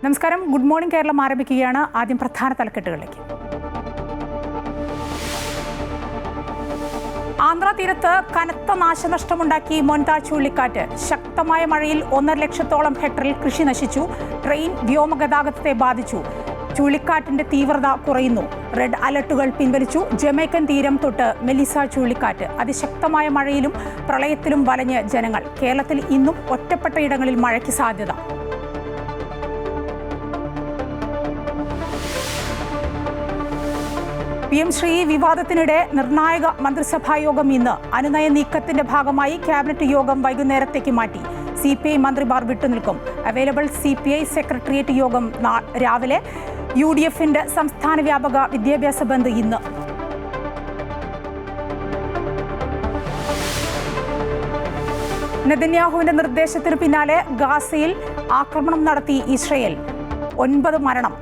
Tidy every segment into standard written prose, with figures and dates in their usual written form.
നമസ്കാരം. Good morning Keralam ആരംഭിക്കുകയാണ്. ആദ്യം പ്രധാന തലക്കെട്ടുകളിലേക്ക്. ആന്ധ്രാ തീരത്ത് കനത്ത നാശനഷ്ടമുണ്ടാക്കി മോൻതാ ചുഴലിക്കാറ്റ്. ശക്തമായ മഴയിൽ 1.5 ലക്ഷത്തോളം ഹെക്ടറിൽ കൃഷി നശിച്ചു. ട്രെയിൻ വ്യോമഗതാഗതത്തെ ബാധിച്ചു. ചുഴലിക്കാറ്റിന്റെ തീവ്രത കുറയുന്നു. റെഡ് അലർട്ടുകൾ പിൻവലിച്ചു. ജമൈക്കൻ തീരം തൊട്ട് മെലിസ ചുഴലിക്കാറ്റ്. അതിശക്തമായ മഴയിലും പ്രളയത്തിലും വലഞ്ഞ് ജനങ്ങൾ. കേരളത്തിൽ ഇന്നും ഒറ്റപ്പെട്ട ഇടങ്ങളിൽ മഴയ്ക്ക് സാധ്യത. PM ശ്രീ വിവാദത്തിനിടെ നിർണായക മന്ത്രിസഭാ യോഗം ഇന്ന്. അനുനയ നീക്കത്തിന്റെ ഭാഗമായി ക്യാബിനറ്റ് യോഗം വൈകുന്നേരത്തേക്ക് മാറ്റി. CPI മന്ത്രിമാർ വിട്ടുനിൽക്കും. അവൈലബിൾ CPI സെക്രട്ടേറിയറ്റ് യോഗം രാവിലെ. UDFന്റെ സംസ്ഥാന വ്യാപക വിദ്യാഭ്യാസ ബന്ദ് ഇന്ന്. നെതന്യാഹുവിന്റെ നിർദ്ദേശത്തിന് പിന്നാലെ ഗാസയിൽ ആക്രമണം നടത്തി ഇസ്രയേൽ. 9 മരണം.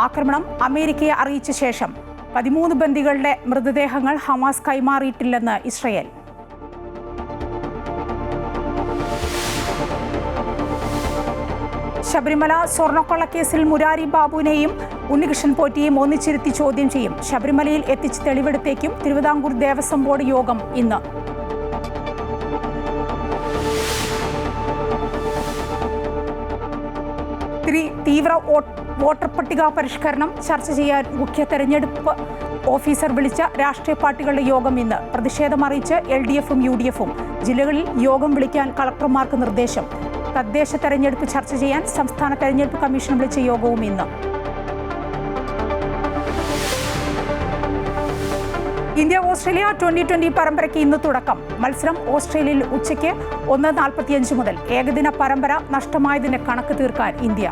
ആക്രമണം അമേരിക്കയെ അറിയിച്ച ശേഷം 13 ബന്ദികളുടെ മൃതദേഹങ്ങൾ ഹമാസ് കൈമാറിയിട്ടില്ലെന്ന് ഇസ്രയേൽ. ശബരിമല സ്വർണ്ണക്കൊള്ളക്കേസിൽ മുരാരി ബാബുവിനെയും ഉണ്ണികൃഷ്ണൻ പോറ്റിയെയും ഒന്നിച്ചിരുത്തി ചോദ്യം ചെയ്യും. ശബരിമലയിൽ എത്തിച്ച് തെളിവെടുത്തേക്കും. തിരുവിതാംകൂർ ദേവസ്വം ബോർഡ് യോഗം ഇന്ന്. തീവ്ര വോട്ടർ പട്ടിക പരിഷ്കരണം ചർച്ച ചെയ്യാൻ മുഖ്യ തെരഞ്ഞെടുപ്പ് ഓഫീസർ വിളിച്ച രാഷ്ട്രീയ പാർട്ടികളുടെ യോഗം ഇന്ന്. പ്രതിഷേധമറിയിച്ച് LDFും UDFും. ജില്ലകളിൽ യോഗം വിളിക്കാൻ കളക്ടർമാർക്ക് നിർദ്ദേശം. തദ്ദേശ തെരഞ്ഞെടുപ്പ് ചർച്ച ചെയ്യാൻ സംസ്ഥാന തെരഞ്ഞെടുപ്പ് കമ്മീഷൻ വിളിച്ച യോഗവും ഇന്ന്. ഇന്ത്യ-ഓസ്ട്രേലിയ T20 പരമ്പരയ്ക്ക് ഇന്ന് തുടക്കം. മത്സരം ഓസ്ട്രേലിയയിൽ ഉച്ചയ്ക്ക് 1:45 മുതൽ. ഏകദിന പരമ്പര നഷ്ടമായതിന്റെ കണക്ക് തീർക്കാൻ ഇന്ത്യ.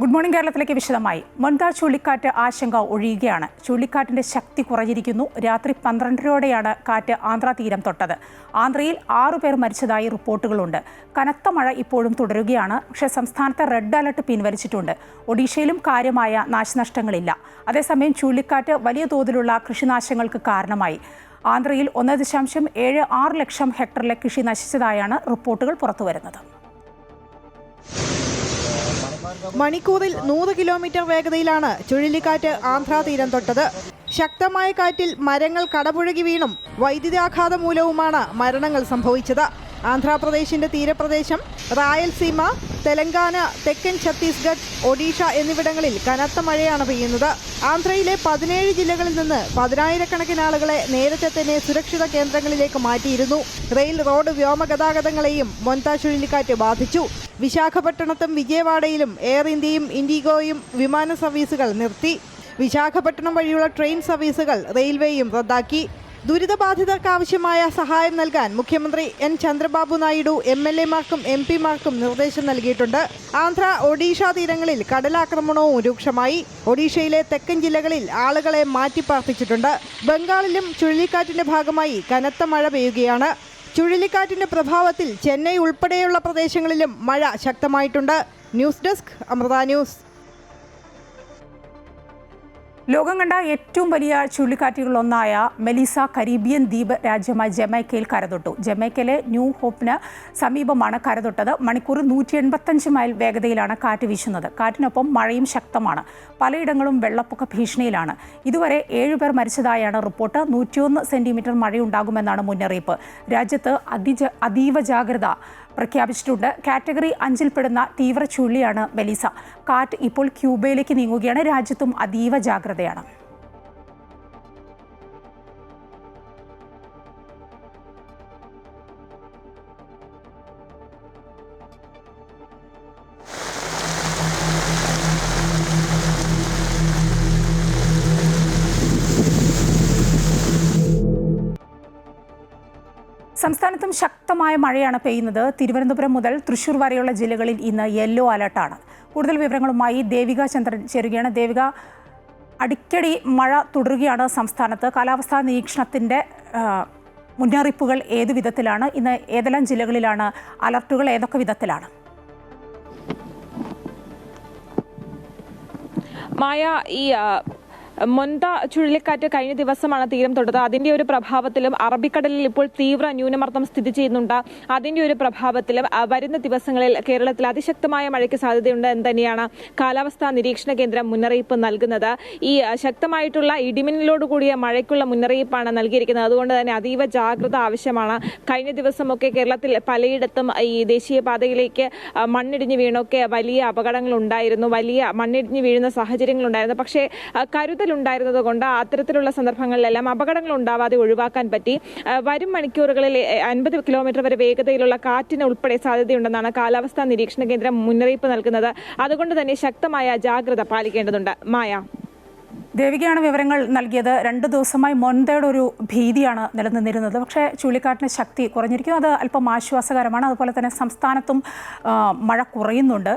ഗുഡ് മോർണിംഗ് കേരളത്തിലേക്ക് വിശദമായി. മോൻതാ ചുഴലിക്കാറ്റ് ആശങ്ക ഒഴിയുകയാണ്. ചുഴലിക്കാറ്റിന്റെ ശക്തി കുറഞ്ഞിരിക്കുന്നു. രാത്രി 12:30യോടെയാണ് കാറ്റ് ആന്ധ്രാ തീരം തൊട്ടത്. ആന്ധ്രയിൽ 6 പേർ മരിച്ചതായി റിപ്പോർട്ടുകളുണ്ട്. കനത്ത മഴ ഇപ്പോഴും തുടരുകയാണ്. പക്ഷേ സംസ്ഥാനത്ത് റെഡ് അലർട്ട് പിൻവലിച്ചിട്ടുണ്ട്. ഒഡീഷയിലും കാര്യമായ നാശനഷ്ടങ്ങളില്ല. അതേസമയം ചുഴലിക്കാറ്റ് വലിയ തോതിലുള്ള കൃഷിനാശങ്ങൾക്ക് കാരണമായി. ആന്ധ്രയിൽ 1.76 ലക്ഷം ഹെക്ടറിലെ കൃഷി നശിച്ചതായാണ് റിപ്പോർട്ടുകൾ പുറത്തുവരുന്നത്. മണിക്കൂറിൽ 100 കിലോമീറ്റർ വേഗതയിലാണ് ചുഴലിക്കാറ്റ് ആന്ധ്രാ തീരം തൊട്ടത്. ശക്തമായ കാറ്റിൽ മരങ്ങൾ കടപുഴകി വീണും വൈദ്യുതാഘാതം മൂലവുമാണ് മരണങ്ങൾ സംഭവിച്ചത്. ആന്ധ്രാപ്രദേശിന്റെ തീരപ്രദേശം, റായൽസീമ, തെലങ്കാന, തെക്കൻ ഛത്തീസ്ഗഡ്, ഒഡീഷ എന്നിവിടങ്ങളിൽ കനത്ത മഴയാണ് പെയ്യുന്നത്. ആന്ധ്രയിലെ 17 ജില്ലകളിൽ നിന്ന് 10,000-കണക്കിന് ആളുകളെ നേരത്തെ തന്നെ സുരക്ഷിത കേന്ദ്രങ്ങളിലേക്ക് മാറ്റിയിരുന്നു. റെയിൽ, റോഡ്, വ്യോമഗതാഗതങ്ങളെയും മോൻതാ ചുഴലിക്കാറ്റ് ബാധിച്ചു. വിശാഖപട്ടണത്തും വിജയവാഡയിലും എയർ ഇന്ത്യയും ഇൻഡിഗോയും വിമാന സർവീസുകൾ നിർത്തി. വിശാഖപട്ടണം വഴിയുള്ള ട്രെയിൻ സർവീസുകൾ റെയിൽവേയും റദ്ദാക്കി. ദുരിതബാധിതർക്ക് ആവശ്യമായ സഹായം നൽകാൻ മുഖ്യമന്ത്രി N. ചന്ദ്രബാബു നായിഡു MLA-മാർക്കും MP-മാർക്കും നിർദ്ദേശം നൽകിയിട്ടുണ്ട്. ആന്ധ്ര, ഒഡീഷ തീരങ്ങളിൽ കടലാക്രമണവും രൂക്ഷമായി. ഒഡീഷയിലെ തെക്കൻ ജില്ലകളിൽ ആളുകളെ മാറ്റിപ്പാർപ്പിച്ചിട്ടുണ്ട്. ബംഗാളിലും ചുഴലിക്കാറ്റിന്റെ ഭാഗമായി കനത്ത മഴ പെയ്യുകയാണ്. ചുഴലിക്കാറ്റിന്റെ പ്രഭാവത്തിൽ ചെന്നൈ ഉൾപ്പെടെയുള്ള പ്രദേശങ്ങളിലും മഴ ശക്തമായിട്ടുണ്ട്. News desk, Amrita news. ലോകം കണ്ട ഏറ്റവും വലിയ ചുഴലിക്കാറ്റുകളിലൊന്നായ മെലിസ കരീബിയൻ ദ്വീപ് രാജ്യമായ ജമൈക്കയിൽ കരതൊട്ടു. ജമൈക്കയിലെ ന്യൂ ഹോപ്പിന് സമീപമാണ് കരതൊട്ടത്. മണിക്കൂറിൽ 185 മൈൽ വേഗതയിലാണ് കാറ്റ് വീശുന്നത്. കാറ്റിനൊപ്പം മഴയും ശക്തമാണ്. പലയിടങ്ങളും വെള്ളപ്പൊക്ക ഭീഷണിയിലാണ്. ഇതുവരെ 7 പേർ മരിച്ചതായാണ് റിപ്പോർട്ട്. 101 സെന്റിമീറ്റർ മഴയുണ്ടാകുമെന്നാണ് മുന്നറിയിപ്പ്. രാജ്യത്ത് അതീവ ജാഗ്രത പ്രഖ്യാപിച്ചിട്ടുണ്ട്. കാറ്റഗറി 5-ൽ പെടുന്ന തീവ്ര ചുഴലിയാണ് മെലിസ. കാറ്റ് ഇപ്പോൾ ക്യൂബയിലേക്ക് നീങ്ങുകയാണ്. രാജ്യത്തും അതീവ ജാഗ്രതയാണ്. സംസ്ഥാനത്തും ശക്തമായ മഴയാണ് പെയ്യുന്നത്. തിരുവനന്തപുരം മുതൽ തൃശൂർ വരെയുള്ള ജില്ലകളിൽ ഇന്ന് യെല്ലോ അലർട്ടാണ്. കൂടുതൽ വിവരങ്ങളുമായി ദേവിക ചന്ദ്രൻ ചേരുകയാണ്. ദേവിക, അടിക്കടി മഴ തുടരുകയാണ് സംസ്ഥാനത്ത്. കാലാവസ്ഥാ നിരീക്ഷണത്തിൻ്റെ മുന്നറിയിപ്പുകൾ ഏതു വിധത്തിലാണ്? ഇന്ന് ഏതെല്ലാം ജില്ലകളിലാണ് അലർട്ടുകൾ? ഏതൊക്കെ വിധത്തിലാണ്? മായ, ഈ മൊന്ത ചുഴലിക്കാറ്റ് കഴിഞ്ഞ ദിവസമാണ് തീരം തൊട്ടത്. അതിന്റെ ഒരു പ്രഭാവത്തിലും അറബിക്കടലിൽ ഇപ്പോൾ തീവ്ര ന്യൂനമർദ്ദം സ്ഥിതി ചെയ്യുന്നുണ്ട്. അതിന്റെ ഒരു പ്രഭാവത്തിലും വരുന്ന ദിവസങ്ങളിൽ കേരളത്തിൽ അതിശക്തമായ മഴയ്ക്ക് സാധ്യതയുണ്ട് എന്ന് തന്നെയാണ് കാലാവസ്ഥാ നിരീക്ഷണ കേന്ദ്രം മുന്നറിയിപ്പ് നൽകുന്നത്. ഈ ശക്തമായിട്ടുള്ള ഇടിമിന്നലോട് കൂടിയ മഴയ്ക്കുള്ള മുന്നറിയിപ്പാണ് നൽകിയിരിക്കുന്നത്. അതുകൊണ്ട് തന്നെ അതീവ ജാഗ്രത ആവശ്യമാണ്. കഴിഞ്ഞ ദിവസമൊക്കെ കേരളത്തിൽ പലയിടത്തും ഈ ദേശീയപാതയിലേക്ക് മണ്ണിടിഞ്ഞ് വീണൊക്കെ വലിയ അപകടങ്ങൾ ഉണ്ടായിരുന്നു, വലിയ മണ്ണിടിഞ്ഞ് വീഴുന്ന സാഹചര്യങ്ങൾ ഉണ്ടായിരുന്നു. പക്ഷേ കരുതലുണ്ടായിരുന്നത് കൊണ്ട് അത്തരത്തിലുള്ള സന്ദർഭങ്ങളിലെല്ലാം അപകടങ്ങൾ ഉണ്ടാവാതെ ഒഴിവാക്കാൻ പറ്റി. വരും മണിക്കൂറുകളിൽ 50 കിലോമീറ്റർ വരെ വേഗതയിലുള്ള കാറ്റിന് ഉൾപ്പെടെ സാധ്യതയുണ്ടെന്നാണ് കാലാവസ്ഥാ നിരീക്ഷണ കേന്ദ്രം മുന്നറിയിപ്പ് നൽകുന്നത്. അതുകൊണ്ട് തന്നെ ശക്തമായ ജാഗ്രത പാലിക്കേണ്ടതുണ്ട്. മായ, ദേവികയാണ് വിവരങ്ങൾ നൽകിയത്. 2 ദിവസമായി മൊന്തയുടെ ഒരു ഭീതിയാണ് നിലനിന്നിരുന്നത്. പക്ഷേ ചുഴലിക്കാറ്റിന് ശക്തി കുറഞ്ഞിരിക്കും. അത് അല്പം ആശ്വാസകരമാണ്. അതുപോലെ തന്നെ സംസ്ഥാനത്തും മഴ കുറയുന്നുണ്ട്.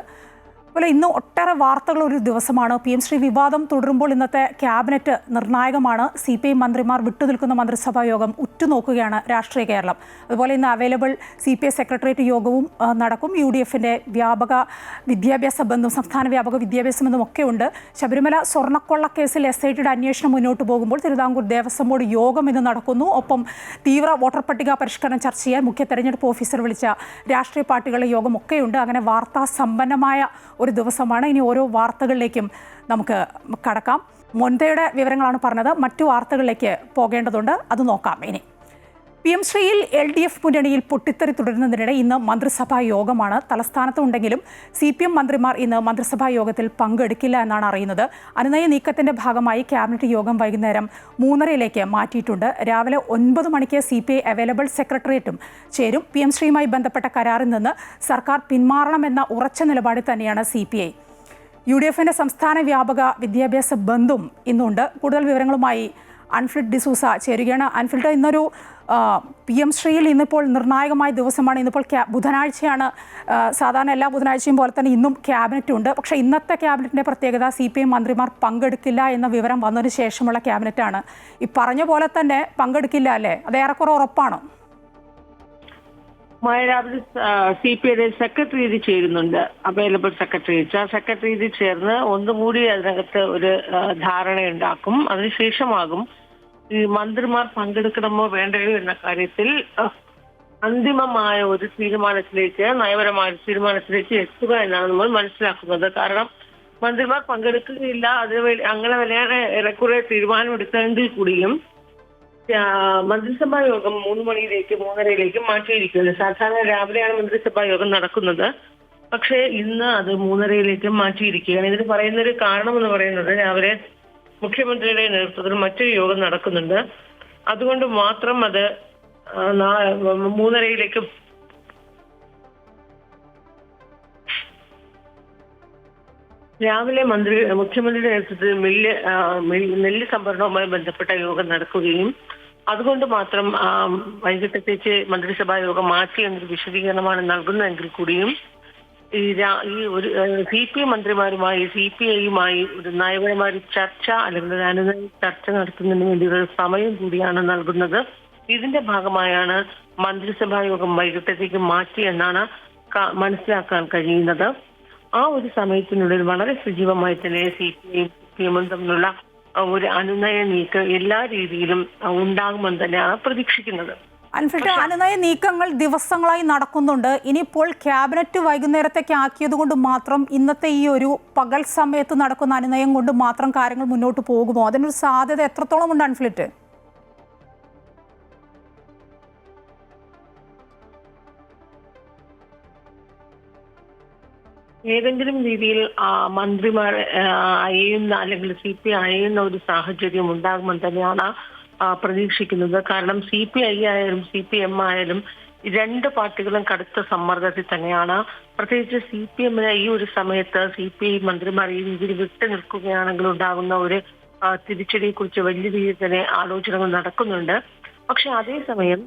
അതുപോലെ ഇന്ന് ഒട്ടേറെ വാർത്തകൾ ഒരു ദിവസമാണ്. PM ശ്രീ വിവാദം തുടരുമ്പോൾ ഇന്നത്തെ ക്യാബിനറ്റ് നിർണായകമാണ്. CPI മന്ത്രിമാർ വിട്ടുനിൽക്കുന്ന മന്ത്രിസഭാ യോഗം ഉറ്റുനോക്കുകയാണ് രാഷ്ട്രീയ കേരളം. അതുപോലെ ഇന്ന് അവൈലബിൾ CPI സെക്രട്ടേറിയറ്റ് യോഗവും നടക്കും. UDFിൻ്റെ വ്യാപക വിദ്യാഭ്യാസ ബന്ധം, സംസ്ഥാന വ്യാപക വിദ്യാഭ്യാസ ബന്ധം ഒക്കെ ഉണ്ട്. ശബരിമല സ്വർണ്ണക്കൊള്ള കേസിൽ SITയുടെ അന്വേഷണം മുന്നോട്ട് പോകുമ്പോൾ തിരുവിതാംകൂർ ദേവസ്വം ബോർഡ് യോഗം ഇന്ന് നടക്കുന്നു. ഒപ്പം തീവ്ര വോട്ടർ പട്ടിക പരിഷ്കരണം ചർച്ച ചെയ്യാൻ മുഖ്യ തെരഞ്ഞെടുപ്പ് ഓഫീസർ വിളിച്ച രാഷ്ട്രീയ പാർട്ടികളുടെ യോഗം ഒക്കെയുണ്ട്. അങ്ങനെ വാർത്താ സമ്പന്നമായ ഒരു ദിവസമാണ്. ഇനി ഓരോ വാർത്തകളിലേക്കും നമുക്ക് കടക്കാം. മൊന്തയുടെ വിവരങ്ങളാണ് പറഞ്ഞത്. മറ്റു വാർത്തകളിലേക്ക് പോകേണ്ടതുണ്ട്, അത് നോക്കാം. ഇനി PM ശ്രീയിൽ LDF മുന്നണിയിൽ പൊട്ടിത്തെറി തുടരുന്നതിനിടെ ഇന്ന് മന്ത്രിസഭാ യോഗമാണ്. തലസ്ഥാനത്തുണ്ടെങ്കിലും CPM മന്ത്രിമാർ ഇന്ന് മന്ത്രിസഭാ യോഗത്തിൽ പങ്കെടുക്കില്ല എന്നാണ് അറിയുന്നത്. അനുനയ നീക്കത്തിന്റെ ഭാഗമായി ക്യാബിനറ്റ് യോഗം വൈകുന്നേരം 3:30 മാറ്റിയിട്ടുണ്ട്. രാവിലെ 9 മണിക്ക് CPI അവൈലബിൾ സെക്രട്ടേറിയറ്റും ചേരും. PM ശ്രീയുമായി ബന്ധപ്പെട്ട കരാറിൽ നിന്ന് സർക്കാർ പിന്മാറണമെന്ന ഉറച്ച നിലപാടിൽ തന്നെയാണ് CPI. UDFിൻ്റെ സംസ്ഥാന വ്യാപക വിദ്യാഭ്യാസ ബന്ധും ഇന്നുണ്ട്. കൂടുതൽ വിവരങ്ങളുമായി അൻഫിൽഡ് ഡിസൂസ ചേരുകയാണ്. അൻഫിൽഡ്, ഇന്നൊരു PM ശ്രീയിൽ ഇന്നിപ്പോൾ നിർണായകമായ ദിവസമാണ്. ഇന്നിപ്പോൾ ബുധനാഴ്ചയാണ്. സാധാരണ എല്ലാ ബുധനാഴ്ചയും പോലെ തന്നെ ഇന്നും ക്യാബിനറ്റ് ഉണ്ട്. പക്ഷേ ഇന്നത്തെ ക്യാബിനറ്റിൻ്റെ പ്രത്യേകത CPI മന്ത്രിമാർ പങ്കെടുക്കില്ല എന്ന വിവരം വന്നതിന് ശേഷമുള്ള ക്യാബിനറ്റാണ്. ഈ പറഞ്ഞ പോലെ തന്നെ പങ്കെടുക്കില്ല അല്ലേ? അത് ഏറെക്കുറെ ഉറപ്പാണോ? രാവിലെ CPIയുടെ സെക്രട്ടേറിയറ്റ് ചേരുന്നുണ്ട്, അവൈലബിൾ സെക്രട്ടേറിയറ്റ്. ആ സെക്രട്ടേറിയറ്റ് ചേർന്ന് ഒന്നുകൂടി അതിനകത്ത് ഒരു ധാരണയുണ്ടാക്കും. അതിനുശേഷമാകും ഈ മന്ത്രിമാർ പങ്കെടുക്കണമോ വേണ്ടയോ എന്ന കാര്യത്തിൽ അന്തിമമായ ഒരു തീരുമാനത്തിലേക്ക്, നയപരമായ ഒരു തീരുമാനത്തിലേക്ക് എത്തുക എന്നാണ് നമ്മൾ മനസ്സിലാക്കുന്നത്. കാരണം മന്ത്രിമാർ പങ്കെടുക്കുകയില്ല, അങ്ങനെ വലിയ ഏറെക്കുറെ തീരുമാനമെടുത്തെങ്കിൽ കൂടിയും മന്ത്രിസഭാ യോഗം 3:30 മാറ്റിയിരിക്കുന്നത്. സാധാരണ രാവിലെയാണ് മന്ത്രിസഭാ യോഗം നടക്കുന്നത്. പക്ഷേ ഇന്ന് അത് 3:30 മാറ്റിയിരിക്കുകയാണ്. ഇതിന് പറയുന്നൊരു കാരണം എന്ന് പറയുന്നത് രാവിലെ മുഖ്യമന്ത്രിയുടെ നേതൃത്വത്തിൽ മറ്റൊരു യോഗം നടക്കുന്നുണ്ട്. അതുകൊണ്ട് മാത്രം അത് 3:30 രാവിലെ മുഖ്യമന്ത്രിയുടെ നേതൃത്വത്തിൽ നെല്ല് സംഭരണവുമായി ബന്ധപ്പെട്ട യോഗം നടക്കുകയും അതുകൊണ്ട് മാത്രം വൈകിട്ടത്തേക്ക് മന്ത്രിസഭാ യോഗം മാറ്റി എന്നൊരു വിശദീകരണമാണ് നൽകുന്നതെങ്കിൽ കൂടിയും ഈ ഒരു CPI മന്ത്രിമാരുമായി CPIയുമായി ഒരു നയപരമായ ചർച്ച അല്ലെങ്കിൽ അനുനയ ചർച്ച നടത്തുന്നതിന് വേണ്ടിയുള്ള സമയം കൂടിയാണ് നൽകുന്നത്. ഇതിന്റെ ഭാഗമായാണ് മന്ത്രിസഭാ യോഗം വൈകിട്ടത്തേക്ക് മാറ്റി എന്നാണ് മനസ്സിലാക്കാൻ കഴിയുന്നത്. ആ ഒരു സമയത്തിനുള്ളിൽ വളരെ സജീവമായി തന്നെ CPIയും തമ്മിലുള്ള ഒരു അനുനയ നീക്കം എല്ലാ രീതിയിലും ഉണ്ടാകുമെന്ന് തന്നെയാണ് പ്രതീക്ഷിക്കുന്നത്. അൻഫിൽഡ്, അനുനയ നീക്കങ്ങൾ ദിവസങ്ങളായി നടക്കുന്നുണ്ട്. ഇനിയിപ്പോൾ ക്യാബിനറ്റ് വൈകുന്നേരത്തേക്ക് ആക്കിയത് കൊണ്ട് മാത്രം ഇന്നത്തെ ഈ ഒരു പകൽ സമയത്ത് നടക്കുന്ന അനുനയം കൊണ്ട് മാത്രം കാര്യങ്ങൾ മുന്നോട്ട് പോകുമോ? അതിനൊരു സാധ്യത എത്രത്തോളം ഉണ്ട് അൻഫിൽഡ്? ഏതെങ്കിലും രീതിയിൽ മന്ത്രിമാർ അയയുന്ന അല്ലെങ്കിൽ CPI അയയുന്ന ഒരു സാഹചര്യം ഉണ്ടാകുമെന്ന് തന്നെയാണ് പ്രതീക്ഷിക്കുന്നത്. കാരണം CPI ആയാലും CPM ആയാലും രണ്ട് പാർട്ടികളും കടുത്ത സമ്മർദ്ദത്തിൽ തന്നെയാണ്. പ്രത്യേകിച്ച് CPMന് ഈ ഒരു സമയത്ത് CPI മന്ത്രിമാർ ഈ രീതിയിൽ വിട്ടു നിൽക്കുകയാണെങ്കിൽ ഉണ്ടാകുന്ന ഒരു തിരിച്ചടിയെ കുറിച്ച് വലിയ രീതിയിൽ തന്നെ ആലോചനകൾ നടക്കുന്നുണ്ട്. പക്ഷെ അതേസമയം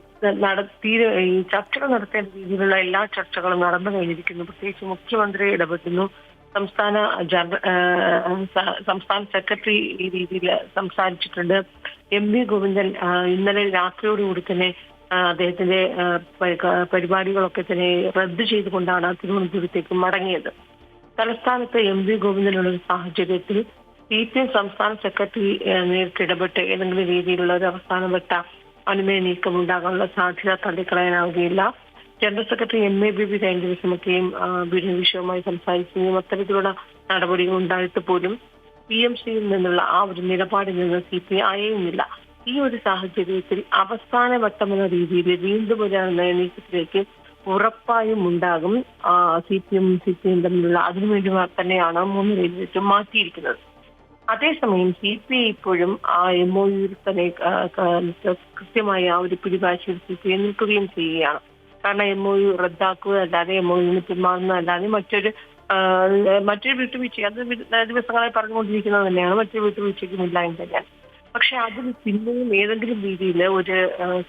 ഈ ചർച്ചകൾ നടത്തേണ്ട രീതിയിലുള്ള എല്ലാ ചർച്ചകളും നടന്നു കഴിഞ്ഞിരിക്കുന്നു. പ്രത്യേകിച്ച് മുഖ്യമന്ത്രി ഇടപെടുന്നു, സംസ്ഥാന സെക്രട്ടറി ഈ രീതിയിൽ സംസാരിച്ചിട്ടുണ്ട്. MV ഗോവിന്ദൻ ഇന്നലെ രാത്രിയോടുകൂടി തന്നെ അദ്ദേഹത്തിന്റെ പരിപാടികളൊക്കെ തന്നെ റദ്ദു ചെയ്തുകൊണ്ടാണ് തിരുവനന്തപുരത്തേക്ക് മടങ്ങിയത്. തലസ്ഥാനത്ത് MV ഗോവിന്ദനുള്ള ഒരു സാഹചര്യത്തിൽ CPM സംസ്ഥാന സെക്രട്ടറി നേരിട്ട് ഇടപെട്ട് ഏതെങ്കിലും രീതിയിലുള്ള ഒരു അവസാനവട്ട അനുമതി നീക്കം ഉണ്ടാകാനുള്ള സാധ്യത തള്ളിക്കളയാനാവുകയില്ല. ജനറൽ സെക്രട്ടറി MA ബേബി കഴിഞ്ഞ ദിവസമൊക്കെയും വിഷയവുമായി സംസാരിക്കുകയും അത്തരത്തിലുള്ള നടപടികൾ ഉണ്ടായിട്ട് പോലും PMCയിൽ നിന്നുള്ള ആ ഒരു നിലപാടിൽ നിന്ന് CPI അയയുന്നില്ല. ഈ ഒരു സാഹചര്യത്തിൽ അവസാന വട്ടമെന്ന രീതിയിൽ വീണ്ടും ഒരു നീക്കത്തിലേക്ക് ഉറപ്പായും ഉണ്ടാകും. CPM തമ്മിലുള്ള അതിനുവേണ്ടി തന്നെയാണ് 3 രീതിയിലേക്ക് മാറ്റിയിരിക്കുന്നത്. അതേസമയം CPI ഇപ്പോഴും ആ MOU തന്നെ കൃത്യമായി ആ ഒരു പിടിവാശിയിൽ CPI നിൽക്കുകയും ചെയ്യുകയാണ്. കാരണം MOU റദ്ദാക്കുക അല്ലാതെ MOU പിന്മാറുന്നതല്ലാതെ മറ്റൊരു വിട്ടുവീഴ്ച അത് ദിവസങ്ങളായി പറഞ്ഞുകൊണ്ടിരിക്കുന്നത് തന്നെയാണ്. മറ്റൊരു വിട്ടുവീഴ്ചയ്ക്കുമില്ല എന്ന് തന്നെയാണ്. പക്ഷെ അതിന് പിന്നെയും ഏതെങ്കിലും രീതിയിൽ ഒരു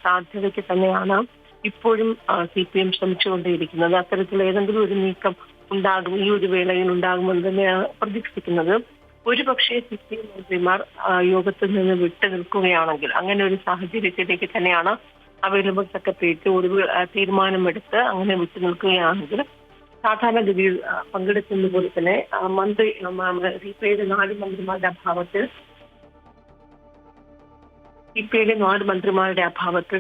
സാധ്യതയ്ക്ക് തന്നെയാണ് ഇപ്പോഴും CPM ശ്രമിച്ചുകൊണ്ടേയിരിക്കുന്നത്. അത്തരത്തിൽ ഏതെങ്കിലും ഒരു നീക്കം ഉണ്ടാകും, ഈ ഒരു വേളയിൽ ഉണ്ടാകുമെന്ന് തന്നെയാണ് പ്രതീക്ഷിക്കുന്നത്. ഒരു പക്ഷേ CPM മന്ത്രിമാർ യോഗത്തിൽ നിന്ന് വിട്ടു നിൽക്കുകയാണെങ്കിൽ അങ്ങനെ ഒരു സാഹചര്യത്തിലേക്ക് തന്നെയാണ് അവൈലബിൾ സെക്രട്ടേറിയറ്റ് ഒരു തീരുമാനമെടുത്ത് അങ്ങനെ വിട്ടു നിൽക്കുകയാണെങ്കിൽ സാധാരണഗതിയിൽ പങ്കെടുക്കുന്ന പോലെ തന്നെ CPIയുടെ 4 മന്ത്രിമാരുടെ അഭാവത്തിൽ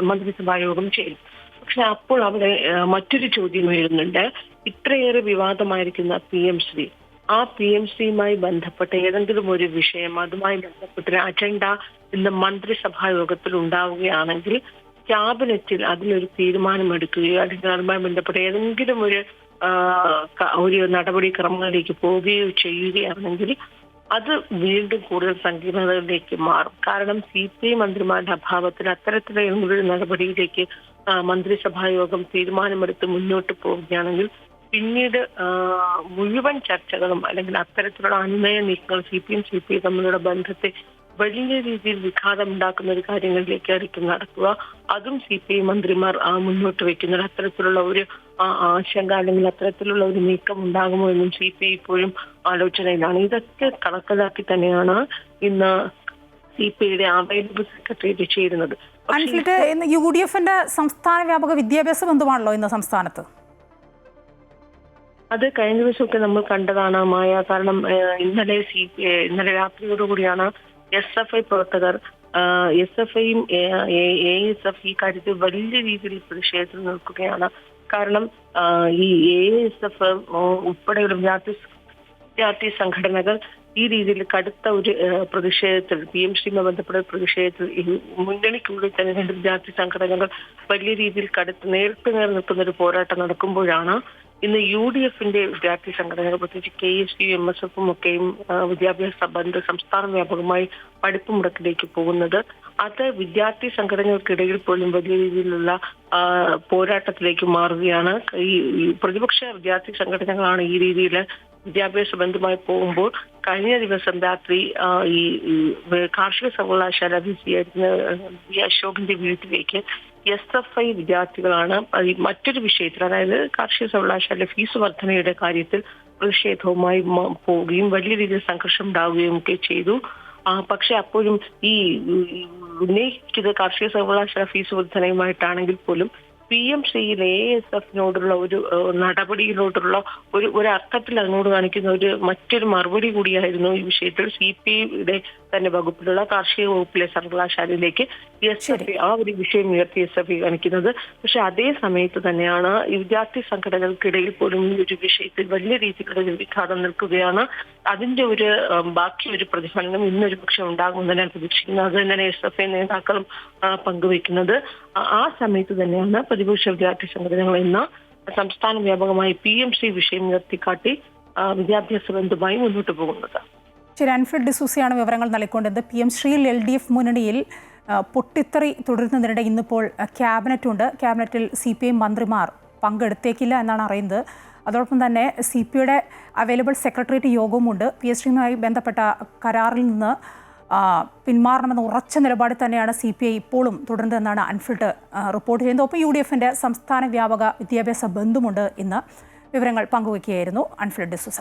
മന്ത്രിസഭാ യോഗം ചെയ്യും. പക്ഷെ അപ്പോൾ അവിടെ മറ്റൊരു ചോദ്യം വരുന്നുണ്ട്. ഇത്രയേറെ വിവാദമായിരിക്കുന്ന PMC, ആ PMCയുമായി ബന്ധപ്പെട്ട ഏതെങ്കിലും ഒരു വിഷയം അതുമായി ബന്ധപ്പെട്ട അജണ്ട ഇന്ന് മന്ത്രിസഭാ യോഗത്തിൽ ഉണ്ടാവുകയാണെങ്കിൽ ക്യാബിനറ്റിൽ അതിലൊരു തീരുമാനമെടുക്കുകയോ അല്ലെങ്കിൽ അതുമായി ബന്ധപ്പെട്ട ഏതെങ്കിലും ഒരു നടപടിക്രമങ്ങളിലേക്ക് പോവുകയോ ചെയ്യുകയാണെങ്കിൽ അത് വീണ്ടും കൂടുതൽ സങ്കീർണതകളിലേക്ക് മാറും. കാരണം CPI മന്ത്രിമാരുടെ അഭാവത്തിൽ അത്തരത്തിലുള്ള ഒരു നടപടിയിലേക്ക് മന്ത്രിസഭാ യോഗം തീരുമാനമെടുത്ത് മുന്നോട്ട് പോവുകയാണെങ്കിൽ പിന്നീട് മുഴുവൻ ചർച്ചകളും അല്ലെങ്കിൽ അത്തരത്തിലുള്ള അനുനയ നീക്കങ്ങൾ CPI തമ്മിലുള്ള ബന്ധത്തെ വലിയ രീതിയിൽ വിഘാതം ഉണ്ടാക്കുന്ന ഒരു കാര്യങ്ങളിലേക്കായിരിക്കും നടക്കുക. അതും CPI മന്ത്രിമാർ മുന്നോട്ട് വെക്കുന്നത്. അത്തരത്തിലുള്ള ഒരു ആശങ്ക അല്ലെങ്കിൽ അത്തരത്തിലുള്ള ഒരു നീക്കം ഉണ്ടാകുമോ എന്നും CPI ഇപ്പോഴും ആലോചനയിലാണ്. ഇതൊക്കെ കണക്കിലാക്കി തന്നെയാണ് ഇന്ന് CPIയുടെ അവൈലബിൾ സെക്രട്ടേറിയറ്റ് ചേരുന്നത്. ഇന്ന് UDFന്റെ സംസ്ഥാന വ്യാപക വിദ്യാഭ്യാസ ബന്ധമാണല്ലോ ഇന്ന് സംസ്ഥാനത്ത്. അത് കഴിഞ്ഞ ദിവസമൊക്കെ നമ്മൾ കണ്ടതാണ് മായ. കാരണം ഇന്നലെ രാത്രിയോടുകൂടിയാണ് SFI പ്രവർത്തകർ SFIയും ASF ഈ കാര്യത്തിൽ വലിയ രീതിയിൽ പ്രതിഷേധത്തിൽ നിൽക്കുകയാണ്. കാരണം ഈ ASF ഉൾപ്പെടെയുള്ള വിദ്യാർത്ഥി സംഘടനകൾ ഈ രീതിയിൽ കടുത്ത ഒരു പ്രതിഷേധത്തിൽ PMCയുമായി ബന്ധപ്പെട്ട പ്രതിഷേധത്തിൽ മുന്നണിക്കുള്ളിൽ തന്നെ 2 വിദ്യാർത്ഥി സംഘടനകൾ വലിയ രീതിയിൽ നേരിട്ട് നിൽക്കുന്ന ഒരു പോരാട്ടം നടക്കുമ്പോഴാണ് ഇന്ന് UDFന്റെ വിദ്യാർത്ഥി സംഘടനകൾ പ്രത്യേകിച്ച് KSU MSFും ഒക്കെയും വിദ്യാഭ്യാസ ബന്ദ് സംസ്ഥാന വ്യാപകമായി പഠിപ്പ് മുടക്കിലേക്ക് പോകുന്നത്. അത് വിദ്യാർത്ഥി സംഘടനകൾക്കിടയിൽ പോലും വലിയ രീതിയിലുള്ള പോരാട്ടത്തിലേക്ക് മാറുകയാണ്. ഈ പ്രതിപക്ഷ വിദ്യാർത്ഥി സംഘടനകളാണ് ഈ രീതിയിൽ വിദ്യാഭ്യാസ ബന്ധുമായി പോകുമ്പോൾ കഴിഞ്ഞ ദിവസം രാത്രി ഈ കാർഷിക സർവകലാശാല VC അശോകിന്റെ വീട്ടിലേക്ക് SFI വിദ്യാർത്ഥികളാണ് മറ്റൊരു വിഷയത്തിൽ, അതായത് കാർഷിക സർവകലാശാല ഫീസ് വർധനയുടെ കാര്യത്തിൽ പ്രതിഷേധവുമായി പോവുകയും വലിയ രീതിയിൽ സംഘർഷം ഉണ്ടാവുകയും ഒക്കെ ചെയ്തു. പക്ഷെ അപ്പോഴും ഈ ഉന്നയിച്ചത് കാർഷിക സർവകലാശാല ഫീസ് വർധനയുമായിട്ടാണെങ്കിൽ പോലും PMCയിൽ ASFനോടുള്ള ഒരു നടപടിയിലോട്ടുള്ള ഒരു അർത്ഥത്തിൽ അതിനോട് കാണിക്കുന്ന മറ്റൊരു മറുപടി കൂടിയായിരുന്നു ഈ വിഷയത്തിൽ CPIയുടെ തന്നെ വകുപ്പിലുള്ള കാർഷിക വകുപ്പിലെ സർവകലാശാലയിലേക്ക് SFI ആ ഒരു വിഷയം ഉയർത്തി SFI കാണിക്കുന്നത്. പക്ഷെ അതേ സമയത്ത് തന്നെയാണ് ഈ വിദ്യാർത്ഥി സംഘടനകൾക്കിടയിൽ പോലും ഈ ഒരു വിഷയത്തിൽ വലിയ രീതിയിലുള്ള വിഘാതം നിൽക്കുകയാണ്. അതിന്റെ ബാക്കി ഒരു പ്രതിഫലനം ഇന്നൊരു പക്ഷെ ഉണ്ടാകുമെന്ന് ഞാൻ പ്രതീക്ഷിക്കുന്നത്. അത് തന്നെയാണ് SFI നേതാക്കളും പങ്കുവെക്കുന്നത്. ആ സമയത്ത് തന്നെയാണ് പ്രതിപക്ഷ വിദ്യാർത്ഥി സംഘടനകൾ ഇന്ന് സംസ്ഥാന വ്യാപകമായി PMC വിഷയം ഉയർത്തിക്കാട്ടി വിദ്യാഭ്യാസ ബന്ധുമായി മുന്നോട്ട് പോകുന്നത്. ആൻഫ്രഡ് ഡിസൂസയാണ് വിവരങ്ങൾ നൽകിക്കൊണ്ടത്. PMCയിൽ LDF മുന്നണിയിൽ പൊട്ടിത്തെറി തുടരുന്നതിനിടെ ഇന്നിപ്പോൾ ക്യാബിനറ്റുണ്ട്. ക്യാബിനറ്റിൽ CPI മന്ത്രിമാർ പങ്കെടുത്തേക്കില്ല എന്നാണ് അറിയുന്നത്. അതോടൊപ്പം തന്നെ CPIയുടെ അവൈലബിൾ സെക്രട്ടേറിയറ്റ് യോഗവുമുണ്ട്. PSCയുമായി ബന്ധപ്പെട്ട കരാറിൽ നിന്ന് പിന്മാറണമെന്ന ഉറച്ച നിലപാടിൽ തന്നെയാണ് CPI ഇപ്പോഴും തുടരുന്നതെന്നാണ് അൻഫിൽഡ് റിപ്പോർട്ട് ചെയ്യുന്നത്. ഒപ്പം UDFന്റെ സംസ്ഥാന വ്യാപക വിദ്യാഭ്യാസ ബന്ധുമുണ്ട് ഇന്ന് വിവരങ്ങൾ പങ്കുവയ്ക്കുകയായിരുന്നു അൻഫിൽഡ് ഡിസൂസ.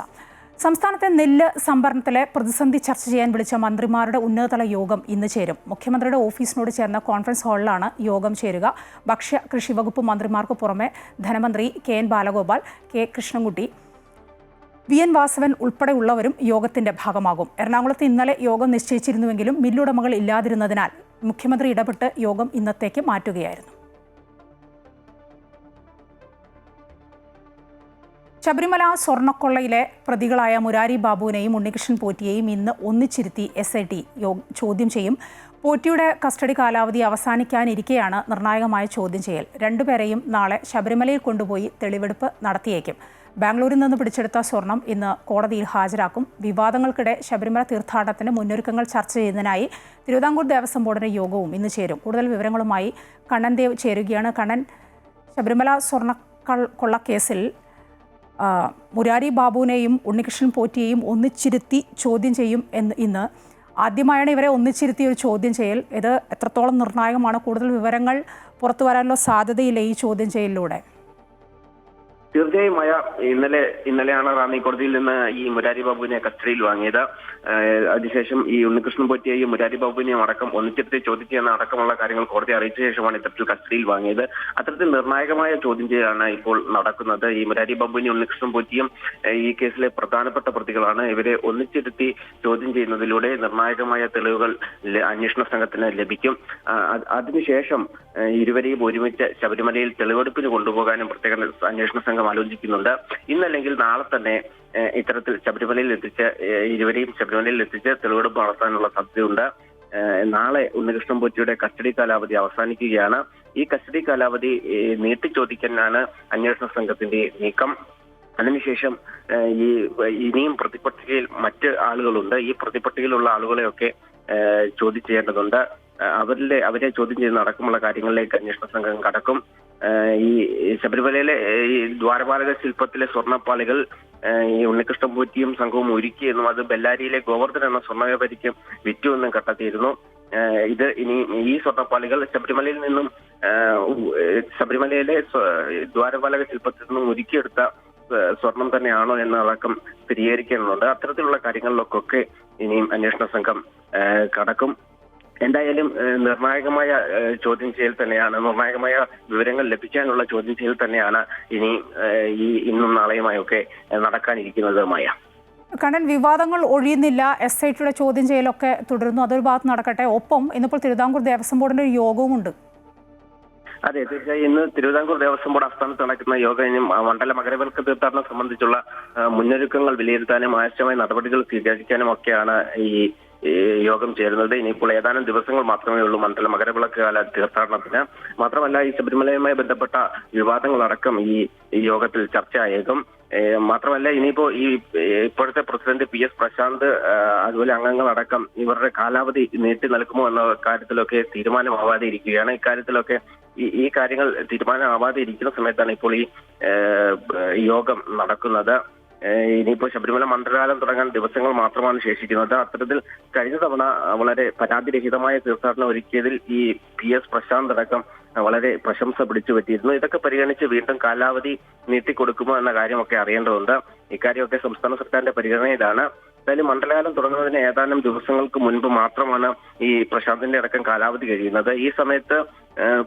സംസ്ഥാനത്തെ നെല്ല് സംഭരണത്തിലെ പ്രതിസന്ധി ചർച്ച ചെയ്യാൻ വിളിച്ച മന്ത്രിമാരുടെ ഉന്നതതല യോഗം ഇന്ന് ചേരും. മുഖ്യമന്ത്രിയുടെ ഓഫീസിനോട് ചേർന്ന കോൺഫറൻസ് ഹാളിലാണ് യോഗം ചേരുക. ഭക്ഷ്യ കൃഷി വകുപ്പ് മന്ത്രിമാർക്ക് പുറമെ ധനമന്ത്രി KN Balagopal, K Krishnankutty, VN Vasavan ഉൾപ്പെടെയുള്ളവരും യോഗത്തിന്റെ ഭാഗമാകും. എറണാകുളത്ത് ഇന്നലെ യോഗം നിശ്ചയിച്ചിരുന്നുവെങ്കിലും മില്ലുടമകൾ ഇല്ലാതിരുന്നതിനാൽ മുഖ്യമന്ത്രി ഇടപെട്ട് യോഗം ഇന്നത്തേക്ക് മാറ്റുകയായിരുന്നു. ശബരിമല സ്വർണ്ണക്കൊള്ളയിലെ പ്രതികളായ മുരാരി ബാബുവിനെയും ഉണ്ണികൃഷ്ണൻ പോറ്റിയെയും ഇന്ന് ഒന്നിച്ചിരുത്തി SIT ചോദ്യം ചെയ്യും. പോറ്റിയുടെ കസ്റ്റഡി കാലാവധി അവസാനിക്കാനിരിക്കെയാണ് നിർണായകമായ ചോദ്യം ചെയ്യൽ. രണ്ടുപേരെയും നാളെ ശബരിമലയിൽ കൊണ്ടുപോയി തെളിവെടുപ്പ് നടത്തിയേക്കും. ബാംഗ്ലൂരിൽ നിന്ന് പിടിച്ചെടുത്ത സ്വർണം ഇന്ന് കോടതിയിൽ ഹാജരാക്കും. വിവാദങ്ങൾക്കിടെ ശബരിമല തീർത്ഥാടനത്തിന് മുന്നൊരുക്കങ്ങൾ ചർച്ച ചെയ്യുന്നതിനായി തിരുവിതാംകൂർ ദേവസ്വം ബോർഡിന്റെ യോഗവും ഇന്ന് ചേരും. കൂടുതൽ വിവരങ്ങളുമായി കണ്ണൻ ദേവ് ചേരുകയാണ്. കണ്ണൻ, ശബരിമല സ്വർണ്ണക്കൊള്ളക്കേസിൽ മുരാരി ബാബുവിനെയും ഉണ്ണികൃഷ്ണൻ പോറ്റിയെയും ഒന്നിച്ചിരുത്തി ചോദ്യം ചെയ്യും ഇന്ന്. ആദ്യമായാണ് ഇവരെ ഒന്നിച്ചിരുത്തി ഒരു ചോദ്യം ചെയ്യൽ. ഇത് എത്രത്തോളം നിർണായകമാണ്? കൂടുതൽ വിവരങ്ങൾ പുറത്തു വരാനുള്ള സാധ്യതയില്ല ഈ ചോദ്യം ചെയ്യലിലൂടെ? തീർച്ചയായും ഇന്നലെയാണ് റാന്നി കോടതിയിൽ നിന്ന് ഈ മുരാരി ബാബുവിനെ കസ്റ്റഡിയിൽ വാങ്ങിയത്. അതിനുശേഷം ഈ ഉണ്ണികൃഷ്ണൻ പോറ്റിയെയും മുരാരി ബാബുവിനെയും അടക്കം ഒന്നിച്ചിരുത്തി ചോദ്യം ചെയ്യുന്ന അടക്കമുള്ള കാര്യങ്ങൾ കോടതി അറിയിച്ച ശേഷമാണ് ഇത്തരത്തിൽ കസ്റ്റഡിയിൽ വാങ്ങിയത്. അത്തരത്തിൽ നിർണായകമായ ചോദ്യം ചെയ്യലാണ് ഇപ്പോൾ നടക്കുന്നത്. ഈ മുരാരി ബാബുവിനെയും ഉണ്ണികൃഷ്ണൻ പോറ്റിയും ഈ കേസിലെ പ്രധാനപ്പെട്ട പ്രതികളാണ്. ഇവരെ ഒന്നിച്ചിരുത്തി ചോദ്യം ചെയ്യുന്നതിലൂടെ നിർണായകമായ തെളിവുകൾ അന്വേഷണ സംഘത്തിന് ലഭിക്കും. അതിനുശേഷം ഇരുവരെയും ഒരുമിച്ച് ശബരിമലയിൽ തെളിവെടുപ്പിന് കൊണ്ടുപോകാനും പ്രത്യേക അന്വേഷണ സംഘം ആലോചിക്കുന്നുണ്ട്. ഇന്നല്ലെങ്കിൽ നാളെ തന്നെ ഇത്തരത്തിൽ ഇരുവരെയും ശബരിമലയിൽ എത്തിച്ച് തെളിവെടുപ്പ് നടത്താനുള്ള സാധ്യതയുണ്ട്. നാളെ ഉണ്ണികൃഷ്ണൻ പോറ്റിയുടെ കസ്റ്റഡി കാലാവധി അവസാനിക്കുകയാണ്. ഈ കസ്റ്റഡി കാലാവധി നീട്ടിച്ചോദിക്കാനാണ് അന്വേഷണ സംഘത്തിന്റെ നീക്കം. അതിനുശേഷം ഇനിയും പ്രതിപട്ടികയിൽ മറ്റ് ആളുകളുണ്ട്. ഈ പ്രതിപട്ടികയിലുള്ള ആളുകളെയൊക്കെ ചോദ്യം ചെയ്യേണ്ടതുണ്ട്. അവരെ ചോദ്യം ചെയ്യുന്ന അടക്കമുള്ള കാര്യങ്ങളിലേക്ക് അന്വേഷണ സംഘം കടക്കും. ഈ ശബരിമലയിലെ ഈ ദ്വാരപാലക ശില്പത്തിലെ സ്വർണ്ണപ്പാളികൾ ഈ ഉണ്ണികൃഷ്ണൻ പോറ്റിയും സംഘവും ഒരുക്കിയെന്നും അത് ബെല്ലാരിയിലെ ഗോവർദ്ധൻ എന്ന സ്വർണ്ണ വ്യാപാരിക്ക് വിറ്റുവെന്നും കണ്ടെത്തിയിരുന്നു. ഇത് ഇനി ഈ സ്വർണ്ണപ്പാളികൾ ശബരിമലയിലെ ദ്വാരപാലക ശില്പത്തിൽ നിന്നും ഒരുക്കിയെടുത്ത സ്വർണം തന്നെയാണോ എന്നതടക്കം സ്ഥിരീകരിക്കേണ്ടതുണ്ട്. അത്തരത്തിലുള്ള കാര്യങ്ങളിലൊക്കെ ഇനിയും അന്വേഷണ സംഘം കടക്കും. എന്തായാലും നിർണായകമായ ചോദ്യം ചെയ്യൽ തന്നെയാണ്, നിർണായകമായ വിവരങ്ങൾ ലഭിക്കാനുള്ള ചോദ്യം ചെയ്യൽ തന്നെയാണ് ഇനി ഇന്നും നാളെയുമായൊക്കെ നടക്കാനിരിക്കുന്നത്. മായ കണ്ണൻ, വിവാദങ്ങൾ ഒഴിയുന്നില്ല. SITയുടെ ചോദ്യം ചെയ്യലൊക്കെ തുടരുന്നു. അതൊരു ഭാഗത്ത് നടക്കട്ടെ. ഒപ്പം ഇന്നിപ്പോൾ തിരുവിതാംകൂർ ദേവസ്വം ബോർഡിന്റെ ഒരു യോഗവുമുണ്ട്. അതെ, തീർച്ചയായും ഇന്ന് തിരുവിതാംകൂർ ദേവസ്വം ബോർഡ് ആസ്ഥാനത്ത് നടക്കുന്ന യോഗം മണ്ഡല മകരവിളക്ക് തീർത്ഥാടനം സംബന്ധിച്ചുള്ള മുന്നൊരുക്കങ്ങൾ വിലയിരുത്താനും ആവശ്യമായ നടപടികൾ സ്വീകരിക്കാനും ഒക്കെയാണ് ഈ യോഗം ചേരുന്നത്. ഇനിയിപ്പോൾ ഏതാനും ദിവസങ്ങൾ മാത്രമേ ഉള്ളൂ മണ്ഡല മകരവിളക്ക് കാല തീർത്ഥാടനത്തിന്. മാത്രമല്ല ഈ ശബരിമലയുമായി ബന്ധപ്പെട്ട വിവാദങ്ങളടക്കം ഈ യോഗത്തിൽ ചർച്ചയായേക്കും. മാത്രമല്ല ഇനിയിപ്പോ ഇപ്പോഴത്തെ പ്രസിഡന്റ് PS പ്രശാന്ത് അതുപോലെ അംഗങ്ങളടക്കം ഇവരുടെ കാലാവധി നീട്ടി നൽകുമോ എന്ന കാര്യത്തിലൊക്കെ തീരുമാനമാവാതെ ഇരിക്കുകയാണ്. ഇക്കാര്യത്തിലൊക്കെ ഈ കാര്യങ്ങൾ തീരുമാനമാവാതെ ഇരിക്കുന്ന സമയത്താണ് ഇപ്പോൾ ഈ യോഗം നടക്കുന്നത്. ഇനിയിപ്പോ ശബരിമല മണ്ഡലകാലം തുടങ്ങാൻ ദിവസങ്ങൾ മാത്രമാണ് ശേഷിക്കുന്നത്. അത്തരത്തിൽ കഴിഞ്ഞ തവണ വളരെ പരാതിരഹിതമായ തീർത്ഥാടനം ഒരുക്കിയതിൽ ഈ PS പ്രശാന്ത് അടക്കം വളരെ പ്രശംസ പിടിച്ചു പറ്റിയിരുന്നു. ഇതൊക്കെ പരിഗണിച്ച് വീണ്ടും കാലാവധി നീട്ടിക്കൊടുക്കുമോ എന്ന കാര്യമൊക്കെ അറിയേണ്ടതുണ്ട്. ഇക്കാര്യമൊക്കെ സംസ്ഥാന സർക്കാരിന്റെ പരിഗണനയിലാണ്. എന്തായാലും മണ്ഡലകാലം തുടങ്ങുന്നതിന് ഏതാനും ദിവസങ്ങൾക്ക് മുൻപ് മാത്രമാണ് ഈ പ്രശാന്തിന്റെ അടക്കം കാലാവധി കഴിയുന്നത്. ഈ സമയത്ത്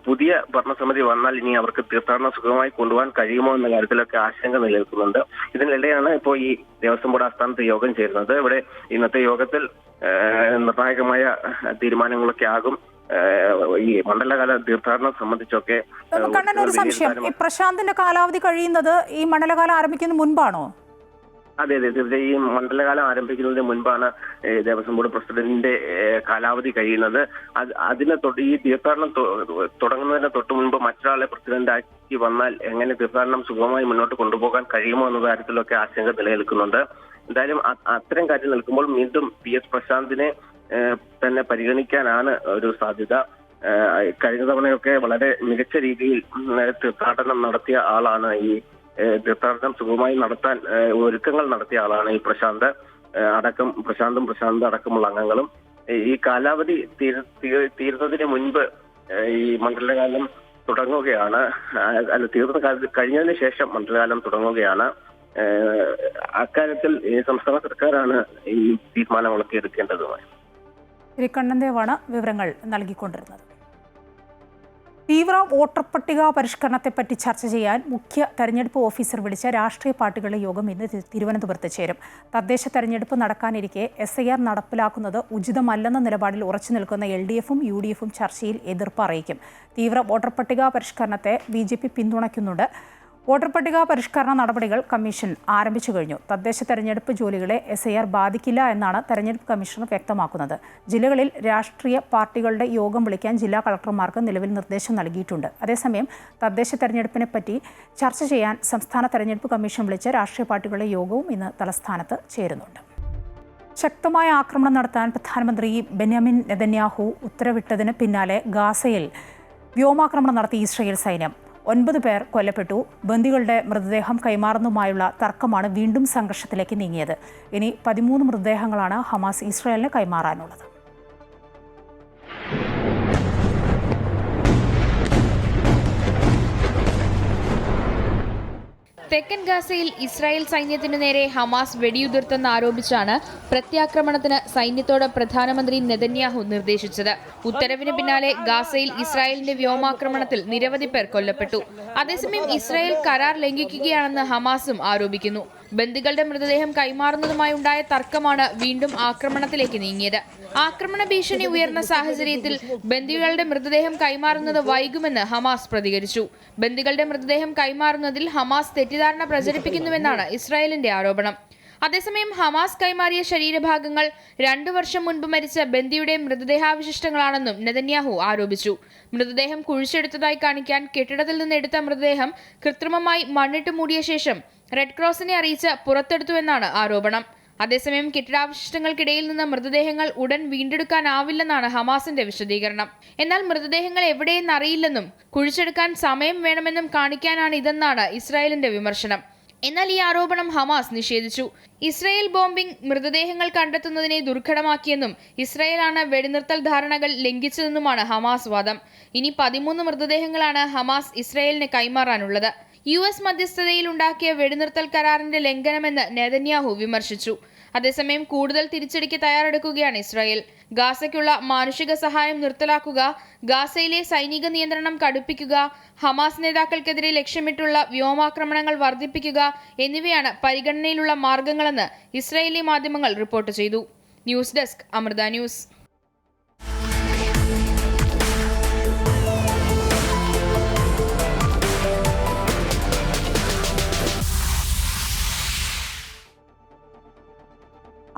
പുതിയ ഭരണസമിതി വന്നാൽ ഇനി അവർക്ക് തീർത്ഥാടനം സുഖമായി കൊണ്ടുപോകാൻ കഴിയുമോ എന്ന കാര്യത്തിലൊക്കെ ആശങ്ക നിലനിൽക്കുന്നുണ്ട്. ഇതിനിടെയാണ് ഇപ്പോൾ ഈ ദേവസ്വം ബോർഡ് ആസ്ഥാനത്ത് യോഗം ചേരുന്നത്. ഇവിടെ ഇന്നത്തെ യോഗത്തിൽ നിർണായകമായ തീരുമാനങ്ങളൊക്കെ ആകും. ഈ മണ്ഡലകാല തീർത്ഥാടനം സംബന്ധിച്ചൊക്കെ. കണ്ണൻ, ഒരു സംശയം, ഈ പ്രശാന്തിന്റെ കാലാവധി കഴിയുന്നത് ഈ മണ്ഡലകാലം ആരംഭിക്കുന്നതിന് മുൻപാണോ? അതെ, തീർച്ചയായും ഈ മണ്ഡലകാലം ആരംഭിക്കുന്നതിന് മുൻപാണ് ദേവസ്വം ബോർഡ് പ്രസിഡന്റിന്റെ കാലാവധി കഴിയുന്നത്. ഈ തീർത്ഥാടനം തുടങ്ങുന്നതിന് തൊട്ട് മുൻപ് മറ്റൊരാളെ പ്രസിഡന്റ് ആക്കി വന്നാൽ എങ്ങനെ തീർത്ഥാടനം സുഗമമായി മുന്നോട്ട് കൊണ്ടുപോകാൻ കഴിയുമോ എന്ന കാര്യത്തിലൊക്കെ ആശങ്ക നിലനിൽക്കുന്നുണ്ട്. എന്തായാലും അത്തരം കാര്യം നിൽക്കുമ്പോൾ വീണ്ടും PS പ്രശാന്തിനെ തന്നെ പരിഗണിക്കാനാണ് ഒരു സാധ്യത. കഴിഞ്ഞ തവണയൊക്കെ വളരെ മികച്ച രീതിയിൽ തീർത്ഥാടനം നടത്തിയ ആളാണ്. ഈ തീർത്ഥാടനം സുഗമമായി നടത്താൻ ഒരുക്കങ്ങൾ നടത്തിയ ആളാണ് ഈ പ്രശാന്ത് അടക്കമുള്ള അംഗങ്ങളും. ഈ കാലാവധി തീരുന്നതിന് മുൻപ് ഈ മണ്ഡലകാലം തുടങ്ങുകയാണ്. കഴിഞ്ഞതിന് ശേഷം മണ്ഡലകാലം തുടങ്ങുകയാണ്. അക്കാര്യത്തിൽ സംസ്ഥാന സർക്കാരാണ് ഈ തീരുമാനങ്ങളൊക്കെ എടുക്കേണ്ടതുമായി. കണ്ണൻ ദേവാണ് വിവരങ്ങൾ നൽകിക്കൊണ്ടിരുന്നത്. തീവ്ര വോട്ടർ പട്ടിക പരിഷ്കരണത്തെപ്പറ്റി ചർച്ച ചെയ്യാൻ മുഖ്യ തെരഞ്ഞെടുപ്പ് ഓഫീസർ വിളിച്ച രാഷ്ട്രീയ പാർട്ടികളുടെ യോഗം ഇന്ന് തിരുവനന്തപുരത്ത് ചേരും. തദ്ദേശ തെരഞ്ഞെടുപ്പ് നടക്കാനിരിക്കെ SIR നടപ്പിലാക്കുന്നത് ഉചിതമല്ലെന്ന നിലപാടിൽ ഉറച്ചു നിൽക്കുന്ന LDFും UDFും ചർച്ചയിൽ എതിർപ്പ് അറിയിക്കും. തീവ്ര വോട്ടർ പട്ടിക പരിഷ്കരണത്തെ BJP പിന്തുണയ്ക്കുന്നുണ്ട്. വോട്ടർ പട്ടിക പരിഷ്കരണ നടപടികൾ കമ്മീഷൻ ആരംഭിച്ചു കഴിഞ്ഞു. തദ്ദേശ തെരഞ്ഞെടുപ്പ് ജോലികളെ SIR ബാധിക്കില്ല എന്നാണ് തെരഞ്ഞെടുപ്പ് കമ്മീഷണർ വ്യക്തമാക്കുന്നത്. ജില്ലകളിൽ രാഷ്ട്രീയ പാർട്ടികളുടെ യോഗം വിളിക്കാൻ ജില്ലാ കളക്ടർമാർക്ക് നിലവിൽ നിർദ്ദേശം നൽകിയിട്ടുണ്ട്. അതേസമയം തദ്ദേശ തെരഞ്ഞെടുപ്പിനെ പറ്റി ചർച്ച ചെയ്യാൻ സംസ്ഥാന തെരഞ്ഞെടുപ്പ് കമ്മീഷൻ വിളിച്ച രാഷ്ട്രീയ പാർട്ടികളുടെ യോഗവും ഇന്ന് തലസ്ഥാനത്ത് ചേരുന്നുണ്ട്. ശക്തമായ ആക്രമണം നടത്താൻ പ്രധാനമന്ത്രി ബെന്യാമിൻ നെതന്യാഹു ഉത്തരവിട്ടതിന് പിന്നാലെ ഗാസയിൽ വ്യോമാക്രമണം നടത്തി ഇസ്രായേൽ സൈന്യം. 9 പേർ കൊല്ലപ്പെട്ടു. ബന്ദികളുടെ മൃതദേഹം കൈമാറുന്നതുമായുള്ള തർക്കമാണ് വീണ്ടും സംഘർഷത്തിലേക്ക് നീങ്ങിയത്. ഇനി 13 മൃതദേഹങ്ങളാണ് ഹമാസ് ഇസ്രായേലിന് കൈമാറാനുള്ളത്. തെക്കൻ ഗാസയിൽ ഇസ്രായേൽ സൈന്യത്തിനു നേരെ ഹമാസ് വെടിയുതിർത്തെന്ന് ആരോപിച്ചാണ് പ്രത്യാക്രമണത്തിന് സൈന്യത്തോട് പ്രധാനമന്ത്രി നെതന്യാഹു നിർദ്ദേശിച്ചത്. ഉത്തരവിന് പിന്നാലെ ഗാസയിൽ ഇസ്രായേലിന്റെ വ്യോമാക്രമണത്തിൽ നിരവധി പേർ കൊല്ലപ്പെട്ടു. അതേസമയം ഇസ്രായേൽ കരാർ ലംഘിക്കുകയാണെന്ന് ഹമാസും ആരോപിക്കുന്നു. ബന്ദികളുടെ മൃതദേഹം കൈമാറുന്നതുമായി ഉണ്ടായ തർക്കമാണ് വീണ്ടും ആക്രമണത്തിലേക്ക് നീങ്ങിയത്. ആക്രമണ ഭീഷണി ഉയർന്ന സാഹചര്യത്തിൽ ബന്ദികളുടെ മൃതദേഹം കൈമാറുന്നത് വൈകുമെന്ന് ഹമാസ് പ്രതികരിച്ചു. ബന്ദികളുടെ മൃതദേഹം കൈമാറുന്നതിൽ ഹമാസ് തെറ്റിദ്ധാരണ പ്രചരിപ്പിക്കുന്നുവെന്നാണ് ഇസ്രായേലിന്റെ ആരോപണം. അതേസമയം ഹമാസ് കൈമാറിയ ശരീരഭാഗങ്ങൾ 2 വർഷം മുൻപ് മരിച്ച ബന്ദിയുടെ മൃതദേഹാവശിഷ്ടങ്ങളാണെന്നും നെതന്യാഹു ആരോപിച്ചു. മൃതദേഹം കുഴിച്ചെടുത്തതായി കാണിക്കാൻ കെട്ടിടത്തിൽ നിന്ന് എടുത്ത മൃതദേഹം കൃത്രിമമായി മണ്ണിട്ട് മൂടിയ ശേഷം റെഡ് ക്രോസിനെ അറിയിച്ച് പുറത്തെടുത്തുവെന്നാണ് ആരോപണം. അതേസമയം കെട്ടിടാവശിഷ്ടങ്ങൾക്കിടയിൽ നിന്ന് മൃതദേഹങ്ങൾ ഉടൻ വീണ്ടെടുക്കാനാവില്ലെന്നാണ് ഹമാസിന്റെ വിശദീകരണം. എന്നാൽ മൃതദേഹങ്ങൾ എവിടെയെന്നറിയില്ലെന്നും കുഴിച്ചെടുക്കാൻ സമയം വേണമെന്നും കാണിക്കാനാണ് ഇതെന്നാണ് ഇസ്രായേലിന്റെ വിമർശനം. എന്നാൽ ഈ ആരോപണം ഹമാസ് നിഷേധിച്ചു. ഇസ്രായേൽ ബോംബിംഗ് മൃതദേഹങ്ങൾ കണ്ടെത്തുന്നതിനെ ദുർഘടമാക്കിയെന്നും ഇസ്രായേലാണ് വെടിനിർത്തൽ ധാരണകൾ ലംഘിച്ചതെന്നുമാണ് ഹമാസ് വാദം. ഇനി 13 മൃതദേഹങ്ങളാണ് ഹമാസ് ഇസ്രായേലിന് കൈമാറാനുള്ളത്. US മധ്യസ്ഥതയിൽ ഉണ്ടാക്കിയ വെടിനിർത്തൽ കരാറിന്റെ ലംഘനമെന്ന് നെതന്യാഹു വിമർശിച്ചു. അതേസമയം കൂടുതൽ തിരിച്ചടിക്ക് തയ്യാറെടുക്കുകയാണ് ഇസ്രായേൽ. ഗാസയ്ക്കുള്ള മാനുഷിക സഹായം നിർത്തലാക്കുക, ഗാസയിലെ സൈനിക നിയന്ത്രണം കടുപ്പിക്കുക, ഹമാസ് നേതാക്കൾക്കെതിരെ ലക്ഷ്യമിട്ടുള്ള വ്യോമാക്രമണങ്ങൾ വർദ്ധിപ്പിക്കുക എന്നിവയാണ് പരിഗണനയിലുള്ള മാർഗങ്ങളെന്ന് ഇസ്രായേലി മാധ്യമങ്ങൾ റിപ്പോർട്ട് ചെയ്തു. News desk Amrita news.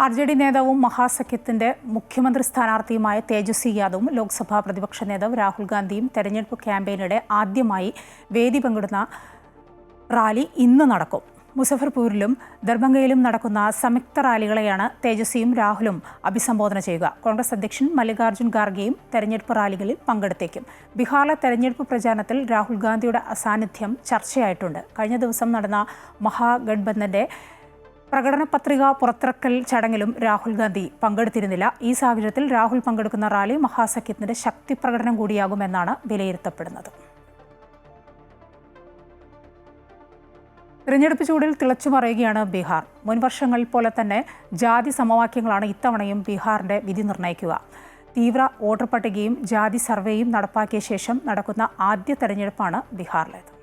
RJD നേതാവും മഹാസഖ്യത്തിന്റെ മുഖ്യമന്ത്രി സ്ഥാനാർത്ഥിയുമായ തേജസ്വി യാദവും ലോക്സഭാ പ്രതിപക്ഷ നേതാവ് രാഹുൽ ഗാന്ധിയും തെരഞ്ഞെടുപ്പ് ക്യാമ്പയിനിടെ ആദ്യമായി വേദി പങ്കിടുന്ന റാലി ഇന്ന് നടക്കും. മുസഫർപൂരിലും ദർഭംഗയിലും നടക്കുന്ന സംയുക്ത റാലികളെയാണ് തേജസ്വിയും രാഹുലും അഭിസംബോധന ചെയ്യുക. കോൺഗ്രസ് അധ്യക്ഷൻ മല്ലികാർജ്ജുൻ ഖാർഗെയും തെരഞ്ഞെടുപ്പ് റാലികളിൽ പങ്കെടുത്തേക്കും. ബീഹാറിലെ തെരഞ്ഞെടുപ്പ് പ്രചാരണത്തിൽ രാഹുൽ ഗാന്ധിയുടെ അസാന്നിധ്യം ചർച്ചയായിട്ടുണ്ട്. കഴിഞ്ഞ ദിവസം നടന്ന മഹാഗഡ്ബന്ധന്റെ പ്രകടന പത്രിക പുറത്തിറക്കൽ ചടങ്ങിലും രാഹുൽ ഗാന്ധി പങ്കെടുത്തിരുന്നില്ല. ഈ സാഹചര്യത്തിൽ രാഹുൽ പങ്കെടുക്കുന്ന റാലി മഹാസഖ്യത്തിന്റെ ശക്തി പ്രകടനം കൂടിയാകുമെന്നാണ് വിലയിരുത്തപ്പെടുന്നത്. തിരഞ്ഞെടുപ്പ് ചൂടിൽ തിളച്ചുമറിയുകയാണ് ബീഹാർ. മുൻവർഷങ്ങളിൽ പോലെ തന്നെ ജാതി സമവാക്യങ്ങളാണ് ഇത്തവണയും ബീഹാറിന്റെ വിധി നിർണ്ണയിക്കുക. തീവ്ര വോട്ടർ പട്ടികയും ജാതി സർവേയും നടപ്പാക്കിയ ശേഷം നടക്കുന്ന ആദ്യ തെരഞ്ഞെടുപ്പാണ് ബീഹാറിലേത്.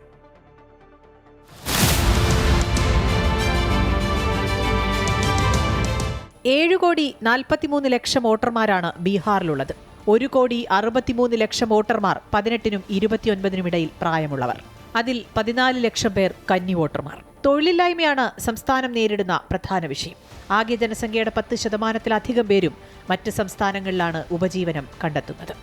7,43,00,000 വോട്ടർമാരാണ് ബീഹാറിലുള്ളത്. 1,63,00,000 വോട്ടർമാർ 18-നും 29-നും ഇടയിൽ പ്രായമുള്ളവർ. അതിൽ 14 ലക്ഷം പേർ കന്നി വോട്ടർമാർ. തൊഴിലില്ലായ്മയാണ് സംസ്ഥാനം നേരിടുന്ന പ്രധാന വിഷയം. ആകെ ജനസംഖ്യയുടെ 10% പേരും മറ്റ് സംസ്ഥാനങ്ങളിലാണ് ഉപജീവനം കണ്ടെത്തുന്നത്.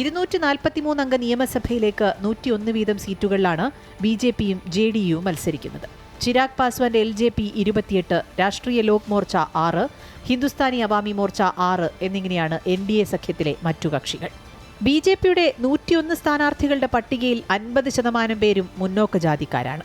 243 അംഗ നിയമസഭയിലേക്ക് 101 വീതം സീറ്റുകളിലാണ് BJPയും JDUവും മത്സരിക്കുന്നത്. ചിരാഗ് പാസ്വാന്റെ LJP 28, രാഷ്ട്രീയ ലോക് മോർച്ച 6, ഹിന്ദുസ്ഥാനി അവാമി മോർച്ച 6 എന്നിങ്ങനെയാണ് NDA സഖ്യത്തിലെ മറ്റു കക്ഷികൾ. BJPയുടെ 101 സ്ഥാനാർത്ഥികളുടെ പട്ടികയിൽ 50% പേരും മുന്നോക്ക ജാതിക്കാരാണ്.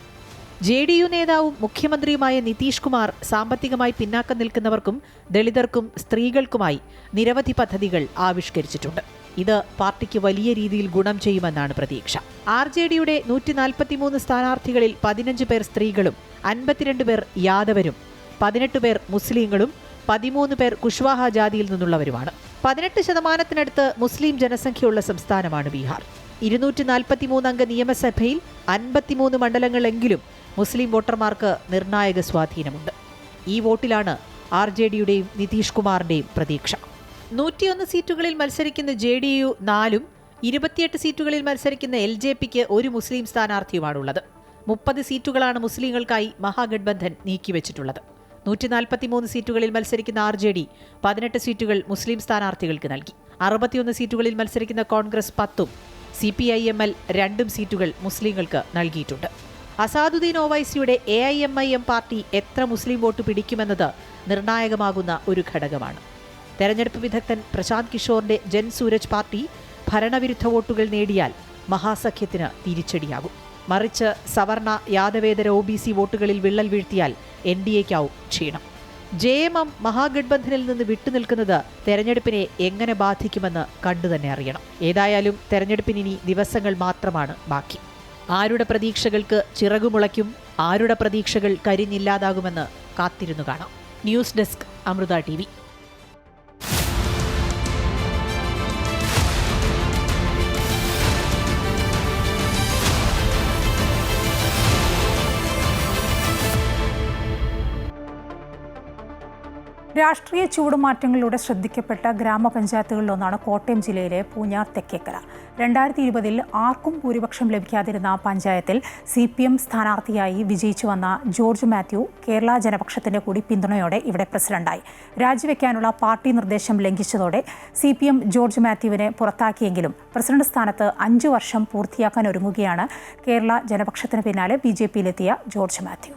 JDU നേതാവും മുഖ്യമന്ത്രിയുമായ നിതീഷ് കുമാർ സാമ്പത്തികമായി പിന്നാക്കം നിൽക്കുന്നവർക്കും ദളിതർക്കും സ്ത്രീകൾക്കുമായി നിരവധി പദ്ധതികൾ ആവിഷ്കരിച്ചിട്ടുണ്ട്. ഇത് പാർട്ടിക്ക് വലിയ രീതിയിൽ ഗുണം ചെയ്യുമെന്നാണ് പ്രതീക്ഷ. RJDയുടെ 143 സ്ഥാനാർത്ഥികളിൽ 15 പേർ സ്ത്രീകളും 52 പേർ യാദവരും 18 പേർ മുസ്ലിങ്ങളും 13 പേർ കുഷ്വാഹ ജാതിയിൽ നിന്നുള്ളവരുമാണ്. 18% മുസ്ലിം ജനസംഖ്യയുള്ള സംസ്ഥാനമാണ് ബീഹാർ. 243 അംഗ നിയമസഭയിൽ 53 മണ്ഡലങ്ങളെങ്കിലും മുസ്ലിം വോട്ടർമാർക്ക് നിർണായക സ്വാധീനമുണ്ട്. ഈ വോട്ടിലാണ് RJDയുടെയും നിതീഷ് കുമാറിന്റെയും പ്രതീക്ഷ. 101 സീറ്റുകളിൽ മത്സരിക്കുന്ന JDU 4-ഉം 28 സീറ്റുകളിൽ മത്സരിക്കുന്ന LJPക്ക് ഒരു മുസ്ലിം സ്ഥാനാർത്ഥിയുമാണുള്ളത്. 30 സീറ്റുകളാണ് മുസ്ലിങ്ങൾക്കായി മഹാഗഡ്ബന്ധൻ നീക്കിവച്ചിട്ടുള്ളത്. 143 സീറ്റുകളിൽ മത്സരിക്കുന്ന RJD 18 സീറ്റുകൾ മുസ്ലിം സ്ഥാനാർത്ഥികൾക്ക് നൽകി. 61 സീറ്റുകളിൽ മത്സരിക്കുന്ന കോൺഗ്രസ് 10-ഉം CPIML 2 സീറ്റുകൾ മുസ്ലിങ്ങൾക്ക് നൽകിയിട്ടുണ്ട്. അസാദുദ്ദീൻ ഒവൈസിയുടെ AIMIM പാർട്ടി എത്ര മുസ്ലിം വോട്ട് പിടിക്കുമെന്നത് നിർണായകമാകുന്ന ഒരു ഘടകമാണ്. തെരഞ്ഞെടുപ്പ് വിദഗ്ധൻ പ്രശാന്ത് കിഷോറിന്റെ ജൻ സൂരജ് പാർട്ടി ഭരണവിരുദ്ധ വോട്ടുകൾ നേടിയാൽ മഹാസഖ്യത്തിന് തിരിച്ചടിയാകും. മറിച്ച് സവർണ യാദവേതര OBC വോട്ടുകളിൽ വിള്ളൽ വീഴ്ത്തിയാൽ NDAയ്ക്കാവും ക്ഷീണം. JMM മഹാഗഡ്ബന്ധനിൽ നിന്ന് വിട്ടുനിൽക്കുന്നത് തെരഞ്ഞെടുപ്പിനെ എങ്ങനെ ബാധിക്കുമെന്ന് കണ്ടുതന്നെ അറിയണം. ഏതായാലും തെരഞ്ഞെടുപ്പിനി ദിവസങ്ങൾ മാത്രമാണ് ബാക്കി. ആരുടെ പ്രതീക്ഷകൾക്ക് ചിറകുമുളയ്ക്കും, ആരുടെ പ്രതീക്ഷകൾ കരിഞ്ഞില്ലാതാകുമെന്ന് കാത്തിരുന്നു കാണാം. News desk, Amrita TV. രാഷ്ട്രീയ ചൂടുമാറ്റങ്ങളിലൂടെ ശ്രദ്ധിക്കപ്പെട്ട ഗ്രാമപഞ്ചായത്തുകളിലൊന്നാണ് കോട്ടയം ജില്ലയിലെ പൂഞ്ഞാർ തെക്കേക്കര. 2020-ൽ ആർക്കും ഭൂരിപക്ഷം ലഭിക്കാതിരുന്ന പഞ്ചായത്തിൽ CPM സ്ഥാനാർത്ഥിയായി വിജയിച്ചു വന്ന ജോർജ് മാത്യു കേരള ജനപക്ഷത്തിന്റെ കൂടി പിന്തുണയോടെ ഇവിടെ പ്രസിഡന്റായി. രാജിവെക്കാനുള്ള പാർട്ടി നിർദ്ദേശം ലംഘിച്ചതോടെ CPM ജോർജ് മാത്യുവിനെ പുറത്താക്കിയെങ്കിലും പ്രസിഡന്റ് സ്ഥാനത്ത് 5 വർഷം പൂർത്തിയാക്കാൻ ഒരുങ്ങുകയാണ് കേരള ജനപക്ഷത്തിന് പിന്നാലെ BJPയിലെത്തിയ ജോർജ് മാത്യു.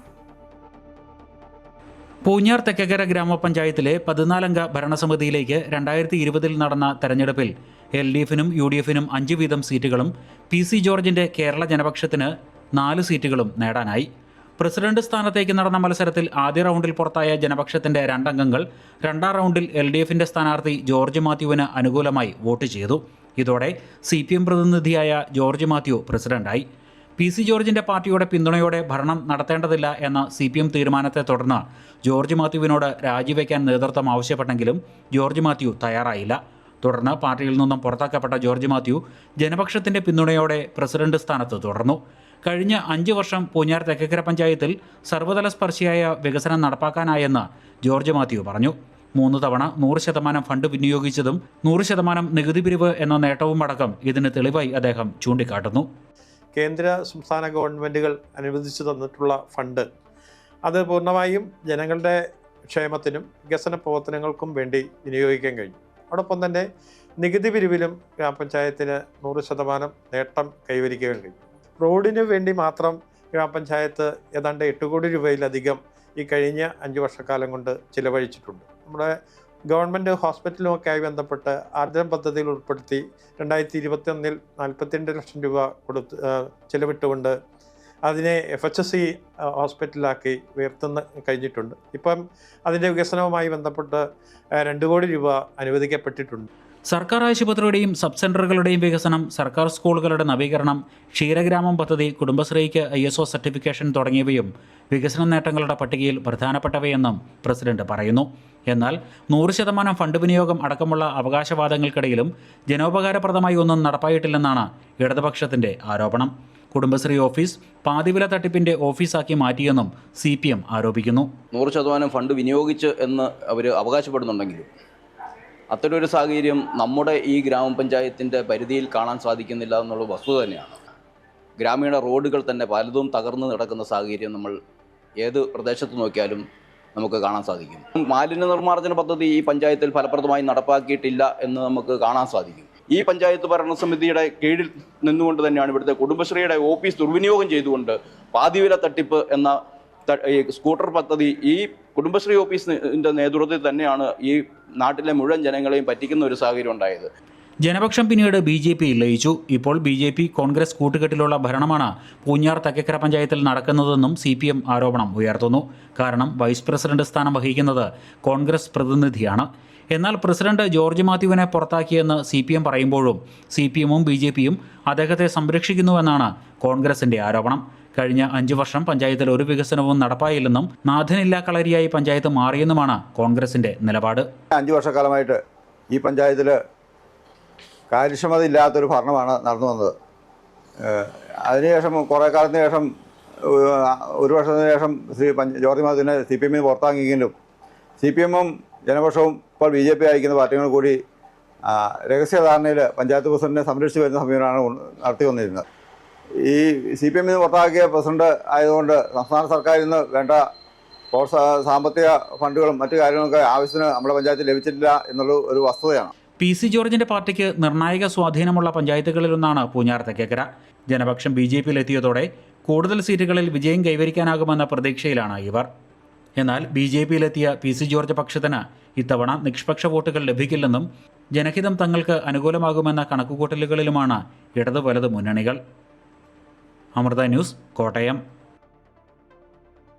പൂഞ്ഞാർ തെക്കേക്കര ഗ്രാമപഞ്ചായത്തിലെ 14-അംഗ ഭരണസമിതിയിലേക്ക് 2020-ൽ നടന്ന തെരഞ്ഞെടുപ്പിൽ LDFനും UDFനും 5 വീതം സീറ്റുകളും PC ജോർജിന്റെ കേരള ജനപക്ഷത്തിന് 4 സീറ്റുകളും നേടാനായി. പ്രസിഡന്റ് സ്ഥാനത്തേക്ക് നടന്ന മത്സരത്തിൽ ആദ്യ റൗണ്ടിൽ പുറത്തായ ജനപക്ഷത്തിന്റെ 2 അംഗങ്ങൾ 2ാം റൗണ്ടിൽ LDFന്റെ സ്ഥാനാർത്ഥി ജോർജ് മാത്യുവിന് അനുകൂലമായി വോട്ട് ചെയ്തു. ഇതോടെ CPM പ്രതിനിധിയായ ജോർജ് മാത്യു പ്രസിഡന്റായി. PC ജോർജിന്റെ പാർട്ടിയുടെ പിന്തുണയോടെ ഭരണം നടത്തേണ്ടതില്ല എന്ന CPM തീരുമാനത്തെ തുടർന്ന് ജോർജ് മാത്യുവിനോട് രാജിവെക്കാൻ നേതൃത്വം ആവശ്യപ്പെട്ടെങ്കിലും ജോർജ് മാത്യു തയ്യാറായില്ല. തുടർന്ന് പാർട്ടിയിൽ നിന്നും പുറത്താക്കപ്പെട്ട ജോർജ് മാത്യു ജനപക്ഷത്തിന്റെ പിന്തുണയോടെ പ്രസിഡന്റ് സ്ഥാനത്ത് തുടർന്നു. കഴിഞ്ഞ 5 വർഷം പൂഞ്ഞാർ തെക്കേക്കര പഞ്ചായത്തിൽ സർവ്വതല സ്പർശിയായ വികസനം നടപ്പാക്കാനായെന്ന് ജോർജ് മാത്യു പറഞ്ഞു. 3 തവണ 100% ഫണ്ട് വിനിയോഗിച്ചതും 100% നികുതി പിരിവ് എന്ന നേട്ടവും അടക്കം ഇതിന് തെളിവായി അദ്ദേഹം ചൂണ്ടിക്കാട്ടുന്നു. കേന്ദ്ര സംസ്ഥാന ഗവൺമെൻറ്റുകൾ അനുവദിച്ചു തന്നിട്ടുള്ള ഫണ്ട് അത് പൂർണ്ണമായും ജനങ്ങളുടെ ക്ഷേമത്തിനും വികസന പ്രവർത്തനങ്ങൾക്കും വേണ്ടി വിനിയോഗിക്കാൻ കഴിഞ്ഞു. അതോടൊപ്പം തന്നെ നികുതി പിരിവിലും ഗ്രാമപഞ്ചായത്തിന് 100% നേട്ടം കൈവരിക്കാൻ കഴിഞ്ഞു. റോഡിന് വേണ്ടി മാത്രം ഗ്രാമപഞ്ചായത്ത് ഏതാണ്ട് 8 കോടി രൂപയിലധികം ഈ കഴിഞ്ഞ 5 വർഷക്കാലം കൊണ്ട് ചിലവഴിച്ചിട്ടുണ്ട്. നമ്മുടെ ഗവൺമെൻറ് ഹോസ്പിറ്റലുമൊക്കെയായി ബന്ധപ്പെട്ട് ആർദ്രം പദ്ധതിയിൽ ഉൾപ്പെടുത്തി 2021-ൽ 42 ലക്ഷം രൂപ ചിലവിട്ടുകൊണ്ട് അതിനെ FHC ഹോസ്പിറ്റലാക്കി ഉയർത്തുന്ന കഴിഞ്ഞിട്ടുണ്ട്. ഇപ്പം അതിൻ്റെ വികസനവുമായി ബന്ധപ്പെട്ട് 2 കോടി രൂപ അനുവദിക്കപ്പെട്ടിട്ടുണ്ട്. സർക്കാർ ആശുപത്രിയുടെയും സബ് സെൻ്ററുകളുടെയും വികസനം, സർക്കാർ സ്കൂളുകളുടെ നവീകരണം, ക്ഷീരഗ്രാമം പദ്ധതി, കുടുംബശ്രീക്ക് ISO സർട്ടിഫിക്കേഷൻ തുടങ്ങിയവയും വികസന നേട്ടങ്ങളുടെ പട്ടികയിൽ പ്രധാനപ്പെട്ടവയെന്നും പ്രസിഡന്റ് പറയുന്നു. എന്നാൽ 100% ഫണ്ട് വിനിയോഗം അടക്കമുള്ള അവകാശവാദങ്ങൾക്കിടയിലും ജനോപകാരപ്രദമായി ഒന്നും നടപ്പായിട്ടില്ലെന്നാണ് ഇടതുപക്ഷത്തിന്റെ ആരോപണം. കുടുംബശ്രീ ഓഫീസ് പാതിവില തട്ടിപ്പിന്റെ ഓഫീസാക്കി മാറ്റിയെന്നും CPM ആരോപിക്കുന്നു. 100% ഫണ്ട് വിനിയോഗിച്ച് എന്ന് അവർ അവകാശപ്പെടുന്നുണ്ടെങ്കിലും അത്തരമൊരു സാഹചര്യം നമ്മുടെ ഈ ഗ്രാമപഞ്ചായത്തിൻ്റെ പരിധിയിൽ കാണാൻ സാധിക്കുന്നില്ല എന്നുള്ള വസ്തുത തന്നെയാണ്. ഗ്രാമീണ റോഡുകൾ തന്നെ പലതും തകർന്നു നടക്കുന്ന സാഹചര്യം നമ്മൾ ഏത് പ്രദേശത്ത് നോക്കിയാലും നമുക്ക് കാണാൻ സാധിക്കും. മാലിന്യ നിർമ്മാർജ്ജന പദ്ധതി ഈ പഞ്ചായത്തിൽ ഫലപ്രദമായി നടപ്പാക്കിയിട്ടില്ല എന്ന് നമുക്ക് കാണാൻ സാധിക്കും. ഈ പഞ്ചായത്ത് ഭരണസമിതിയുടെ കീഴിൽ നിന്നുകൊണ്ട് തന്നെയാണ് ഇവിടുത്തെ കുടുംബശ്രീയുടെ ഓഫീസ് ദുർവിനിയോഗം ചെയ്തുകൊണ്ട് പാതിവില തട്ടിപ്പ് എന്ന ഈ സ്കൂട്ടർ പദ്ധതി ഈ കുടുംബശ്രീ ഓഫീസിൻ്റെ നേതൃത്വത്തിൽ തന്നെയാണ് ഈ നാട്ടിലെ മുഴുവൻ ജനങ്ങളെയും പറ്റിക്കുന്ന ഒരു സാഹചര്യം ഉണ്ടായത്. ജനപക്ഷം പിന്നീട് BJPയിൽ ലയിച്ചു. ഇപ്പോൾ BJP കോൺഗ്രസ് കൂട്ടുകെട്ടിലുള്ള ഭരണമാണ് പൂഞ്ഞാർ തെക്കേക്കര പഞ്ചായത്തിൽ നടക്കുന്നതെന്നും CPM ആരോപണം ഉയർത്തുന്നു. കാരണം വൈസ് പ്രസിഡന്റ് സ്ഥാനം വഹിക്കുന്നത് കോൺഗ്രസ് പ്രതിനിധിയാണ്. എന്നാൽ പ്രസിഡന്റ് ജോർജ് മാത്യുവിനെ പുറത്താക്കിയെന്ന് CPM പറയുമ്പോഴും CPMഉം BJPയും അദ്ദേഹത്തെ സംരക്ഷിക്കുന്നുവെന്നാണ് കോൺഗ്രസിന്റെ ആരോപണം. കഴിഞ്ഞ 5 വർഷം പഞ്ചായത്തിൽ ഒരു വികസനവും നടപ്പായില്ലെന്നും നാഥനില്ലാ കളരിയായി പഞ്ചായത്ത് മാറിയെന്നുമാണ് കോൺഗ്രസിന്റെ നിലപാട്. 5 വർഷക്കാലമായിട്ട് ഈ പഞ്ചായത്തിൽ കാര്യക്ഷമത ഇല്ലാത്തൊരു ഭരണമാണ് നടന്നു വന്നത്. അതിനുശേഷം കുറേ കാലത്തിന് ശേഷം ഒരു വർഷത്തിന് ശേഷം ജോർജ് മാത്യുവിനെ CPM പുറത്താക്കിയെങ്കിലും CPM-ഉം ജനപക്ഷവും ഇപ്പോൾ BJP അയക്കുന്ന പാർട്ടികൾ കൂടി രഹസ്യധാരണയിൽ പഞ്ചായത്ത് പ്രസിഡന്റിനെ സംരക്ഷിച്ചു വരുന്ന സമീപനമാണ് നടത്തി വന്നിരുന്നത്. ഈ CPM പുറത്താക്കിയ പ്രസിഡന്റ് ആയതുകൊണ്ട് സംസ്ഥാന സർക്കാരിൽ നിന്ന് വേണ്ട സാമ്പത്തിക ഫണ്ടുകളും മറ്റു കാര്യങ്ങളൊക്കെ ആവശ്യത്തിന് നമ്മുടെ പഞ്ചായത്തിൽ ലഭിച്ചിട്ടില്ല എന്നുള്ള ഒരു വസ്തുതയാണ്. PC ജോർജിന്റെ പാർട്ടിക്ക് നിർണായക സ്വാധീനമുള്ള പഞ്ചായത്തുകളിലൊന്നാണ് പൂഞ്ഞാർ തെക്കേക്കര. ജനപക്ഷം BJP-യിലെത്തിയതോടെ കൂടുതൽ സീറ്റുകളിൽ വിജയം കൈവരിക്കാനാകുമെന്ന പ്രതീക്ഷയിലാണ് ഇവർ. എന്നാൽ BJP-യിലെത്തിയ PC ജോർജ് പക്ഷത്തിന് ഇത്തവണ നിഷ്പക്ഷ വോട്ടുകൾ ലഭിക്കില്ലെന്നും ജനഹിതം തങ്ങൾക്ക് അനുകൂലമാകുമെന്ന കണക്കുകൂട്ടലുകളിലുമാണ് ഇടതു വലത് മുന്നണികൾ. അമൃത ന്യൂസ്, കോട്ടയം.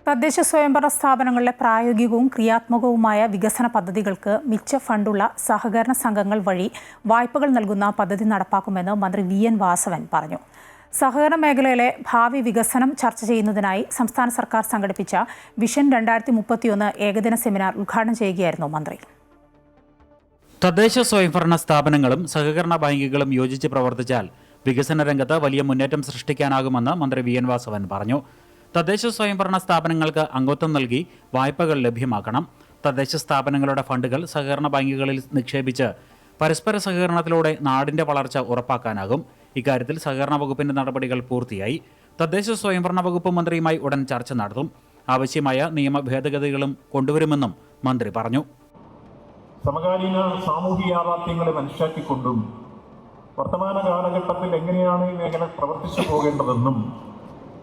തദ്ദേശ സ്വയംഭരണ സ്ഥാപനങ്ങളിലെ പ്രായോഗികവും ക്രിയാത്മകവുമായ വികസന പദ്ധതികൾക്ക് മിച്ച ഫണ്ടുള്ള സഹകരണ സംഘങ്ങൾ വഴി വായ്പകൾ നൽകുന്ന പദ്ധതി നടപ്പാക്കുമെന്ന് മന്ത്രി VN വാസവൻ പറഞ്ഞു. സഹകരണ മേഖലയിലെ ഭാവി വികസനം ചർച്ച ചെയ്യുന്നതിനായി സംസ്ഥാന സർക്കാർ സംഘടിപ്പിച്ച വിഷൻ 2031 ഏകദിന സെമിനാർ ഉദ്ഘാടനം ചെയ്യുകയായിരുന്നു മന്ത്രി. തദ്ദേശ സ്വയംഭരണ സ്ഥാപനങ്ങളും സഹകരണ ബാങ്കുകളും യോജിച്ച് പ്രവർത്തിച്ചാൽ വികസന രംഗത്ത് വലിയ മുന്നേറ്റം സൃഷ്ടിക്കാനാകുമെന്ന് മന്ത്രി VN വാസവൻ പറഞ്ഞു. തദ്ദേശ സ്വയംഭരണ സ്ഥാപനങ്ങൾക്ക് അംഗത്വം നൽകി വായ്പകൾ ലഭ്യമാക്കണം. തദ്ദേശ സ്ഥാപനങ്ങളുടെ ഫണ്ടുകൾ സഹകരണ ബാങ്കുകളിൽ നിക്ഷേപിച്ച് പരസ്പര സഹകരണത്തിലൂടെ നാടിന്റെ വളർച്ച ഉറപ്പാക്കാനാകും. ഇക്കാര്യത്തിൽ സഹകരണ വകുപ്പിന്റെ നടപടികൾ പൂർത്തിയായി. തദ്ദേശ സ്വയംഭരണ വകുപ്പ് മന്ത്രിയുമായി ഉടൻ ചർച്ച നടത്തും. ആവശ്യമായ നിയമ ഭേദഗതികളും കൊണ്ടുവരുമെന്നും മന്ത്രി പറഞ്ഞു. സമകാലീന സാമൂഹിക യാഥാർത്ഥ്യങ്ങളെ മനസ്സിലാക്കിക്കൊണ്ടും വർത്തമാന കാലഘട്ടത്തിൽ എങ്ങനെയാണ് ഈ മേഖല പ്രവർത്തിച്ചു പോകേണ്ടതെന്നും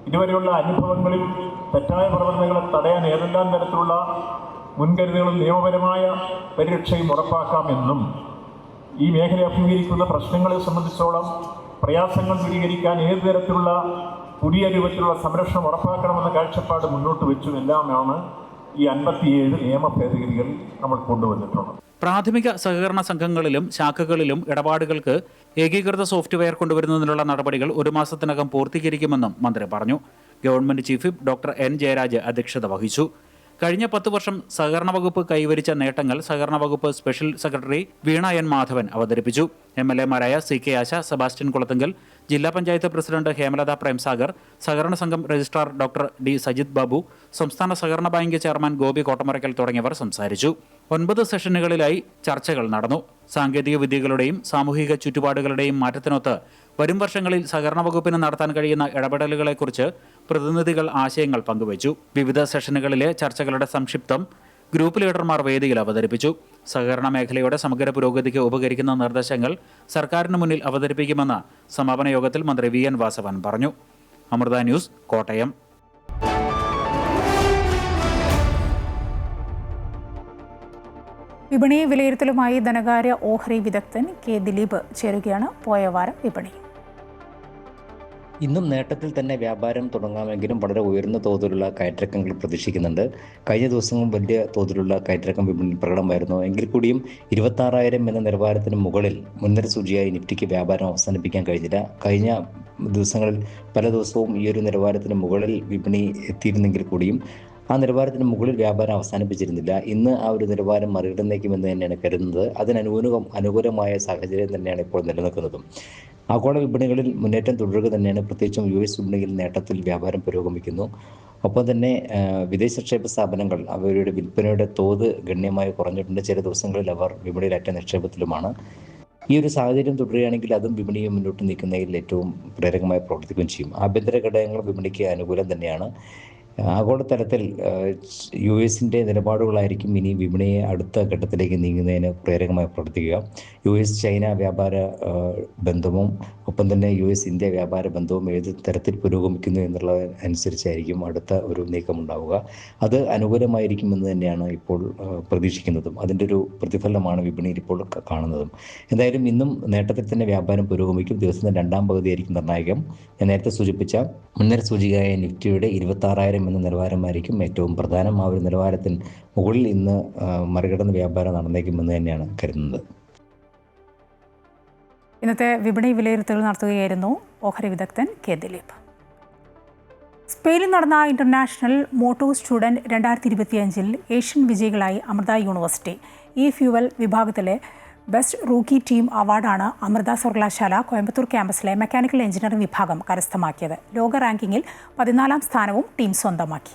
ഇതുവരെയുള്ള അനുഭവങ്ങളിൽ തെറ്റായ പ്രവർത്തനങ്ങളെ തടയാൻ ഏതെല്ലാം തരത്തിലുള്ള മുൻകരുതലുകളും നിയമപരമായ പരിരക്ഷയും ഉറപ്പാക്കാമെന്നും ഈ മേഖല അഭിമുഖീകരിക്കുന്ന പ്രശ്നങ്ങളെ സംബന്ധിച്ചോളം പ്രയാസങ്ങൾ ദൂരീകരിക്കാൻ ഏതു തരത്തിലുള്ള പുതിയ രൂപത്തിലുള്ള സംരക്ഷണം ഉറപ്പാക്കണമെന്ന കാഴ്ചപ്പാട് മുന്നോട്ട് വെച്ചും എല്ലാമാണ് ഈ 57 നിയമ ഭേദഗതികൾ നമ്മൾ കൊണ്ടുവന്നിട്ടുള്ളത്. പ്രാഥമിക സഹകരണ സംഘങ്ങളിലും ശാഖകളിലും ഇടപാടുകൾക്ക് ഏകീകൃത സോഫ്റ്റ്വെയർ കൊണ്ടുവരുന്നതിനുള്ള നടപടികൾ 1 മാസത്തിനകം പൂർത്തീകരിക്കുമെന്നും മന്ത്രി പറഞ്ഞു. Government chief whip doctor N Jayaraj അധ്യക്ഷത വഹിച്ചു. കഴിഞ്ഞ 10 വർഷം സഹകരണ വകുപ്പ് കൈവരിച്ച നേട്ടങ്ങൾ സഹകരണ വകുപ്പ് സ്പെഷ്യൽ സെക്രട്ടറി വീണ N മാധവൻ അവതരിപ്പിച്ചു. MLA-മാരായ CK ആശ, സെബാസ്റ്റ്യൻ കുളത്തുങ്കൽ, ജില്ലാ പഞ്ചായത്ത് പ്രസിഡന്റ് ഹേമലത പ്രേംസാഗർ, സഹകരണ സംഘം registrar doctor D Sajith Babu, സംസ്ഥാന സഹകരണ ബാങ്ക് ചെയർമാൻ ഗോപി കോട്ടമറയ്ക്കൽ തുടങ്ങിയവർ സംസാരിച്ചു. 9 സെഷനുകളിലായി ചർച്ചകൾ നടന്നു. സാങ്കേതിക വിദ്യകളുടെയും സാമൂഹിക ചുറ്റുപാടുകളുടെയും മാറ്റത്തിനൊത്ത് വരും വർഷങ്ങളിൽ സഹകരണ വകുപ്പിന് നടത്താൻ കഴിയുന്ന ഇടപെടലുകളെക്കുറിച്ച് പ്രതിനിധികൾ ആശയങ്ങൾ പങ്കുവച്ചു. വിവിധ സെഷനുകളിലെ ചർച്ചകളുടെ സംക്ഷിപ്തം ഗ്രൂപ്പ് ലീഡർമാർ വേദിയിൽ അവതരിപ്പിച്ചു. സഹകരണ മേഖലയുടെ സമഗ്ര പുരോഗതിക്ക് ഉപകരിക്കുന്ന നിർദ്ദേശങ്ങൾ സർക്കാരിന് മുന്നിൽ അവതരിപ്പിക്കുമെന്ന് സമാപന യോഗത്തിൽ മന്ത്രി VN വാസവൻ പറഞ്ഞു. അമൃത ന്യൂസ്, കോട്ടയം. വിപണി വിലയിരുത്തലുമായി ധനകാര്യ ഓഹരി വിദഗ്ധൻ K ദിലീപ് ചേരുകയാണ്. പോയ വാരം വിപണി ഇന്നും നേട്ടത്തിൽ തന്നെ വ്യാപാരം തുടങ്ങാമെങ്കിലും വളരെ ഉയർന്ന തോതിലുള്ള കയറ്റിറക്കങ്ങൾ പ്രതീക്ഷിക്കുന്നുണ്ട്. കഴിഞ്ഞ ദിവസവും വലിയ തോതിലുള്ള കയറ്റിറക്കം വിപണിയിൽ പ്രകടമായിരുന്നു. എങ്കിൽ കൂടിയും 26,000 എന്ന നിലവാരത്തിന് മുകളിൽ മുൻനിര സൂചിയായി നിഫ്റ്റിക്ക് വ്യാപാരം അവസാനിപ്പിക്കാൻ കഴിഞ്ഞില്ല. കഴിഞ്ഞ ദിവസങ്ങളിൽ പല ദിവസവും ഈ ഒരു നിലവാരത്തിന് മുകളിൽ വിപണി എത്തിയിരുന്നെങ്കിൽ കൂടിയും ആ നിലവാരത്തിന് മുകളിൽ വ്യാപാരം അവസാനിപ്പിച്ചിരുന്നില്ല. ഇന്ന് ആ ഒരു നിലവാരം മറികടന്നേക്കുമെന്ന് തന്നെയാണ് കരുതുന്നത്. അനുകൂലമായ സാഹചര്യം തന്നെയാണ് ഇപ്പോൾ നിലനിൽക്കുന്നതും. ആഗോള വിപണികളിൽ മുന്നേറ്റം തുടരുക തന്നെയാണ്. പ്രത്യേകിച്ചും US വിപണിയിൽ നേട്ടത്തിൽ വ്യാപാരം പുരോഗമിക്കുന്നു. ഒപ്പം തന്നെ വിദേശ നിക്ഷേപ സ്ഥാപനങ്ങൾ അവരുടെ വിൽപ്പനയുടെ തോത് ഗണ്യമായി കുറഞ്ഞിട്ടുണ്ട്. ചില ദിവസങ്ങളിൽ അവർ വിപണിയിലറ്റ നിക്ഷേപത്തിലുമാണ്. ഈ ഒരു സാഹചര്യം തുടരുകയാണെങ്കിൽ അതും വിപണിയെ മുന്നോട്ട് നീക്കുന്നതിൽ ഏറ്റവും പ്രേരകമായി പ്രവർത്തിക്കുകയും ചെയ്യും. ആഭ്യന്തര ഘടകങ്ങൾ വിപണിക്ക് അനുകൂലം തന്നെയാണ്. ആഗോളതലത്തിൽ US-ൻ്റെ നിലപാടുകളായിരിക്കും ഇനി വിപണിയെ അടുത്ത ഘട്ടത്തിലേക്ക് നീങ്ങുന്നതിന് പ്രേരകമായി പ്രവർത്തിക്കുക. US-ചൈന വ്യാപാര ബന്ധവും ഒപ്പം തന്നെ US-ഇന്ത്യ വ്യാപാര ബന്ധവും ഏത് തരത്തിൽ പുരോഗമിക്കുന്നു എന്നുള്ളതനുസരിച്ചായിരിക്കും അടുത്ത ഒരു നീക്കമുണ്ടാവുക. അത് അനുകൂലമായിരിക്കുമെന്ന് തന്നെയാണ് ഇപ്പോൾ പ്രതീക്ഷിക്കുന്നതും. അതിൻ്റെ ഒരു പ്രതിഫലനമാണ് വിപണിയിൽ ഇപ്പോൾ കാണുന്നതും. എന്തായാലും ഇന്നും നേട്ടത്തിൽ തന്നെ വ്യാപാരം പുരോഗമിക്കും. ദിവസത്തിന്റെ 2ാം പകുതിയായിരിക്കും നിർണായകം. ഞാൻ നേരത്തെ സൂചിപ്പിച്ച മുൻനിര സൂചികയായ നിഫ്റ്റിയുടെ 26,000 എന്ന നിലവാരമായിരിക്കും ഏറ്റവും പ്രധാനം. ആ ഒരു നിലവാരത്തിന് മുകളിൽ ഇന്ന് മറികടന്ന് വ്യാപാരം നടന്നേക്കുമെന്ന് തന്നെയാണ് കരുതുന്നത്. ഇന്നത്തെ വിപണി വിലയിരുത്തൽ നടത്തുകയായിരുന്നു ഓഹരി വിദഗ്ധൻ K ദിലീപ്. സ്പെയിനിൽ നടന്ന ഇന്റർനാഷണൽ മോട്ടോ സ്റ്റുഡൻറ് 2025 ഏഷ്യൻ വിജയികളായി അമൃത യൂണിവേഴ്സിറ്റി. ഫ്യൂവൽ വിഭാഗത്തിലെ ബെസ്റ്റ് റൂക്കി ടീം അവാർഡാണ് അമൃത സർവകലാശാല കോയമ്പത്തൂർ ക്യാമ്പസിലെ മെക്കാനിക്കൽ എഞ്ചിനീയറിംഗ് വിഭാഗം കരസ്ഥമാക്കിയത്. ലോക റാങ്കിങ്ങിൽ 14ാം സ്ഥാനവും ടീം സ്വന്തമാക്കി.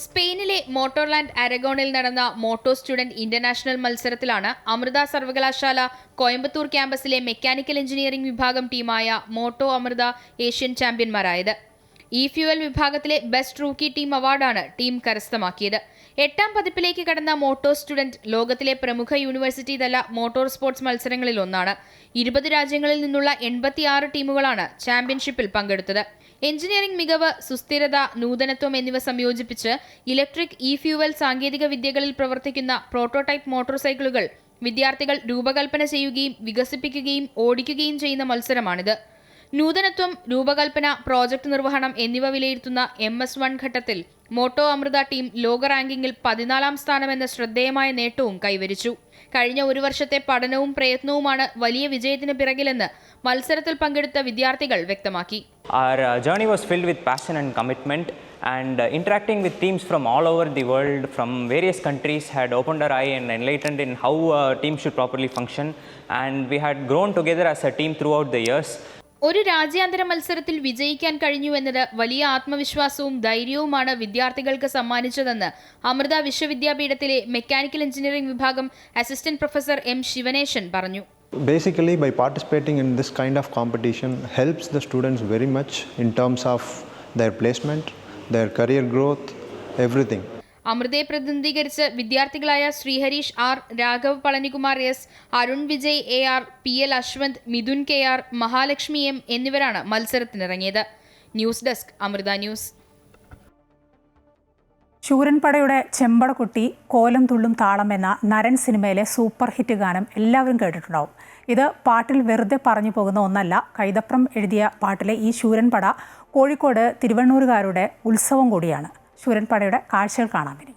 സ്പെയിനിലെ മോട്ടോർലാൻഡ് അരഗോണിൽ നടന്ന മോട്ടോ സ്റ്റുഡന്റ് ഇന്റർനാഷണൽ മത്സരത്തിലാണ് അമൃത സർവകലാശാല കോയമ്പത്തൂർ ക്യാമ്പസിലെ മെക്കാനിക്കൽ എഞ്ചിനീയറിംഗ് വിഭാഗം ടീമായ മോട്ടോ അമൃത ഏഷ്യൻ ചാമ്പ്യന്മാരായത്. ഇ ഫ്യൂവൽ വിഭാഗത്തിലെ ബെസ്റ്റ് റൂക്കി ടീം അവാർഡാണ് ടീം കരസ്ഥമാക്കിയത്. 8ാം പതിപ്പിലേക്ക് കടന്ന മോട്ടോ സ്റ്റുഡന്റ് ലോകത്തിലെ പ്രമുഖ യൂണിവേഴ്സിറ്റി തല മോട്ടോർ സ്പോർട്സ് മത്സരങ്ങളിൽ ഒന്നാണ്. 20 രാജ്യങ്ങളിൽ നിന്നുള്ള 86 ടീമുകളാണ് ചാമ്പ്യൻഷിപ്പിൽ പങ്കെടുത്തത്. എഞ്ചിനീയറിംഗ് മികവ്, സുസ്ഥിരത, നൂതനത്വം എന്നിവ സംയോജിപ്പിച്ച് ഇലക്ട്രിക് ഇ ഫ്യൂവൽ സാങ്കേതിക വിദ്യകളിൽ പ്രവർത്തിക്കുന്ന പ്രോട്ടോടൈപ്പ് മോട്ടോർ സൈക്കിളുകൾ വിദ്യാർത്ഥികൾ രൂപകൽപ്പന ചെയ്യുകയും വികസിപ്പിക്കുകയും ഓടിക്കുകയും ചെയ്യുന്ന മത്സരമാണിത്. നൂതനത്വം, രൂപകൽപ്പന, പ്രോജക്ട് നിർവഹണം എന്നിവ വിലയിരുത്തുന്ന MS1 ഘട്ടത്തിൽ മോട്ടോ അമൃത ടീം ലോക റാങ്കിങ്ങിൽ 14ാം സ്ഥാനമെന്ന ശ്രദ്ധേയമായ നേട്ടവും കൈവരിച്ചു. കഴിഞ്ഞ ഒരു വർഷത്തെ പഠനവും പ്രയത്നവുമാണ് വലിയ വിജയത്തിന് പിറകിലെന്ന് മത്സരത്തിൽ പങ്കെടുത്ത വിദ്യാർത്ഥികൾ വ്യക്തമാക്കി. Our journey was filled with passion and commitment, and interacting with teams from all over the world from various countries had opened our eye and enlightened in how teams should properly function, and we had grown together as a team throughout the years. ഒരു രാജ്യാന്തര മത്സരത്തിൽ വിജയിക്കാൻ കഴിഞ്ഞു എന്നത് വലിയ ആത്മവിശ്വാസവും ധൈര്യവുമാണ് വിദ്യാർത്ഥികൾക്ക് സമ്മാനിച്ചതെന്ന് Amrita വിശ്വവിദ്യാപീഠത്തിലെ mechanical engineering വിഭാഗം അസിസ്റ്റന്റ് പ്രൊഫസർ M. ശിവനേശൻ പറഞ്ഞു. Basically, by participating in this kind of competition helps the students very much in terms of their placement, their career growth, everything. അമൃതയെ പ്രതിനിധീകരിച്ച് വിദ്യാർത്ഥികളായ Sreeharish R, Raghav പളനികുമാർ S, Arun Vijay AR, PL Ashwanth, Mithun KR, Mahalakshmi M എന്നിവരാണ് മത്സരത്തിനിറങ്ങിയത്. News desk, Amrita news. ശൂരൻപടയുടെ ചെമ്പടക്കുട്ടി കോലം തുള്ളും താളം എന്ന നരൻ സിനിമയിലെ സൂപ്പർ ഹിറ്റ് ഗാനം എല്ലാവരും കേട്ടിട്ടുണ്ടാവും. ഇത് പാട്ടിൽ വെറുതെ പറഞ്ഞു പോകുന്ന ഒന്നല്ല. കൈതപ്രം എഴുതിയ പാട്ടിലെ ഈ ശൂരൻപട കോഴിക്കോട് തിരുവണ്ണൂരുകാരുടെ ഉത്സവം കൂടിയാണ്. ശൂരൻപടയുടെ കാഴ്ചകൾ കാണാൻ വേണ്ടി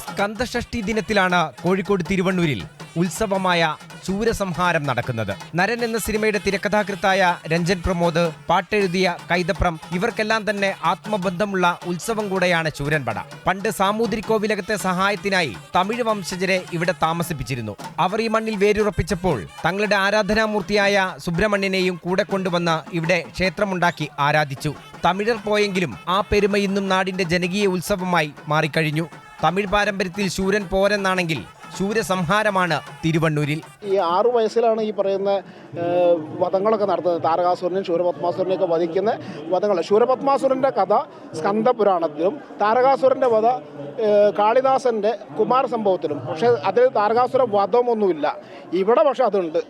സ്കന്ദഷഷ്ഠി ദിനത്തിലാണ് കോഴിക്കോട് തിരുവണ്ണൂരിൽ ഉത്സവമായ ശൂരസംഹാരം നടക്കുന്നത്. നരൻ എന്ന സിനിമയുടെ തിരക്കഥാകൃത്തായ രഞ്ജൻ പ്രമോദ്, പാട്ടെഴുതിയ കൈതപ്രം, ഇവർക്കെല്ലാം തന്നെ ആത്മബന്ധമുള്ള ഉത്സവം കൂടെയാണ് ശൂരൻപട. പണ്ട് സാമൂതിരിക്കോവിലകത്തെ സഹായത്തിനായി തമിഴ് വംശജരെ ഇവിടെ താമസിപ്പിച്ചിരുന്നു. അവർ ഈ മണ്ണിൽ വേരുറപ്പിച്ചപ്പോൾ തങ്ങളുടെ ആരാധനാമൂർത്തിയായ സുബ്രഹ്മണ്യനെയും കൂടെ കൊണ്ടുവന്ന് ഇവിടെ ക്ഷേത്രമുണ്ടാക്കി ആരാധിച്ചു. തമിഴർ പോയെങ്കിലും ആ പെരുമ ഇന്നും നാടിന്റെ ജനകീയ ഉത്സവമായി മാറിക്കഴിഞ്ഞു. തമിഴ് പാരമ്പര്യത്തിൽ ശൂരൻ പോരെന്നാണെങ്കിൽ ശൂരസംഹാരമാണ് തിരുവണ്ണൂരിൽ. ഈ 6 വയസ്സിലാണ് ഈ പറയുന്ന വധങ്ങളൊക്കെ നടത്തുന്നത്. താരകാസുരനെയും ശൂരപത്മാസുരനെയൊക്കെ വധിക്കുന്ന വധങ്ങൾ. ശൂരപത്മാസുരൻ്റെ കഥ സ്കന്ദപുരാണത്തിലും താരകാസുരൻ്റെ വധ കാളിദാസൻ്റെ കുമാര സംഭവത്തിലും. പക്ഷേ അതിൽ താരകാസുര വധമൊന്നുമില്ല. ഇവിടെ പക്ഷെ അതുണ്ട്.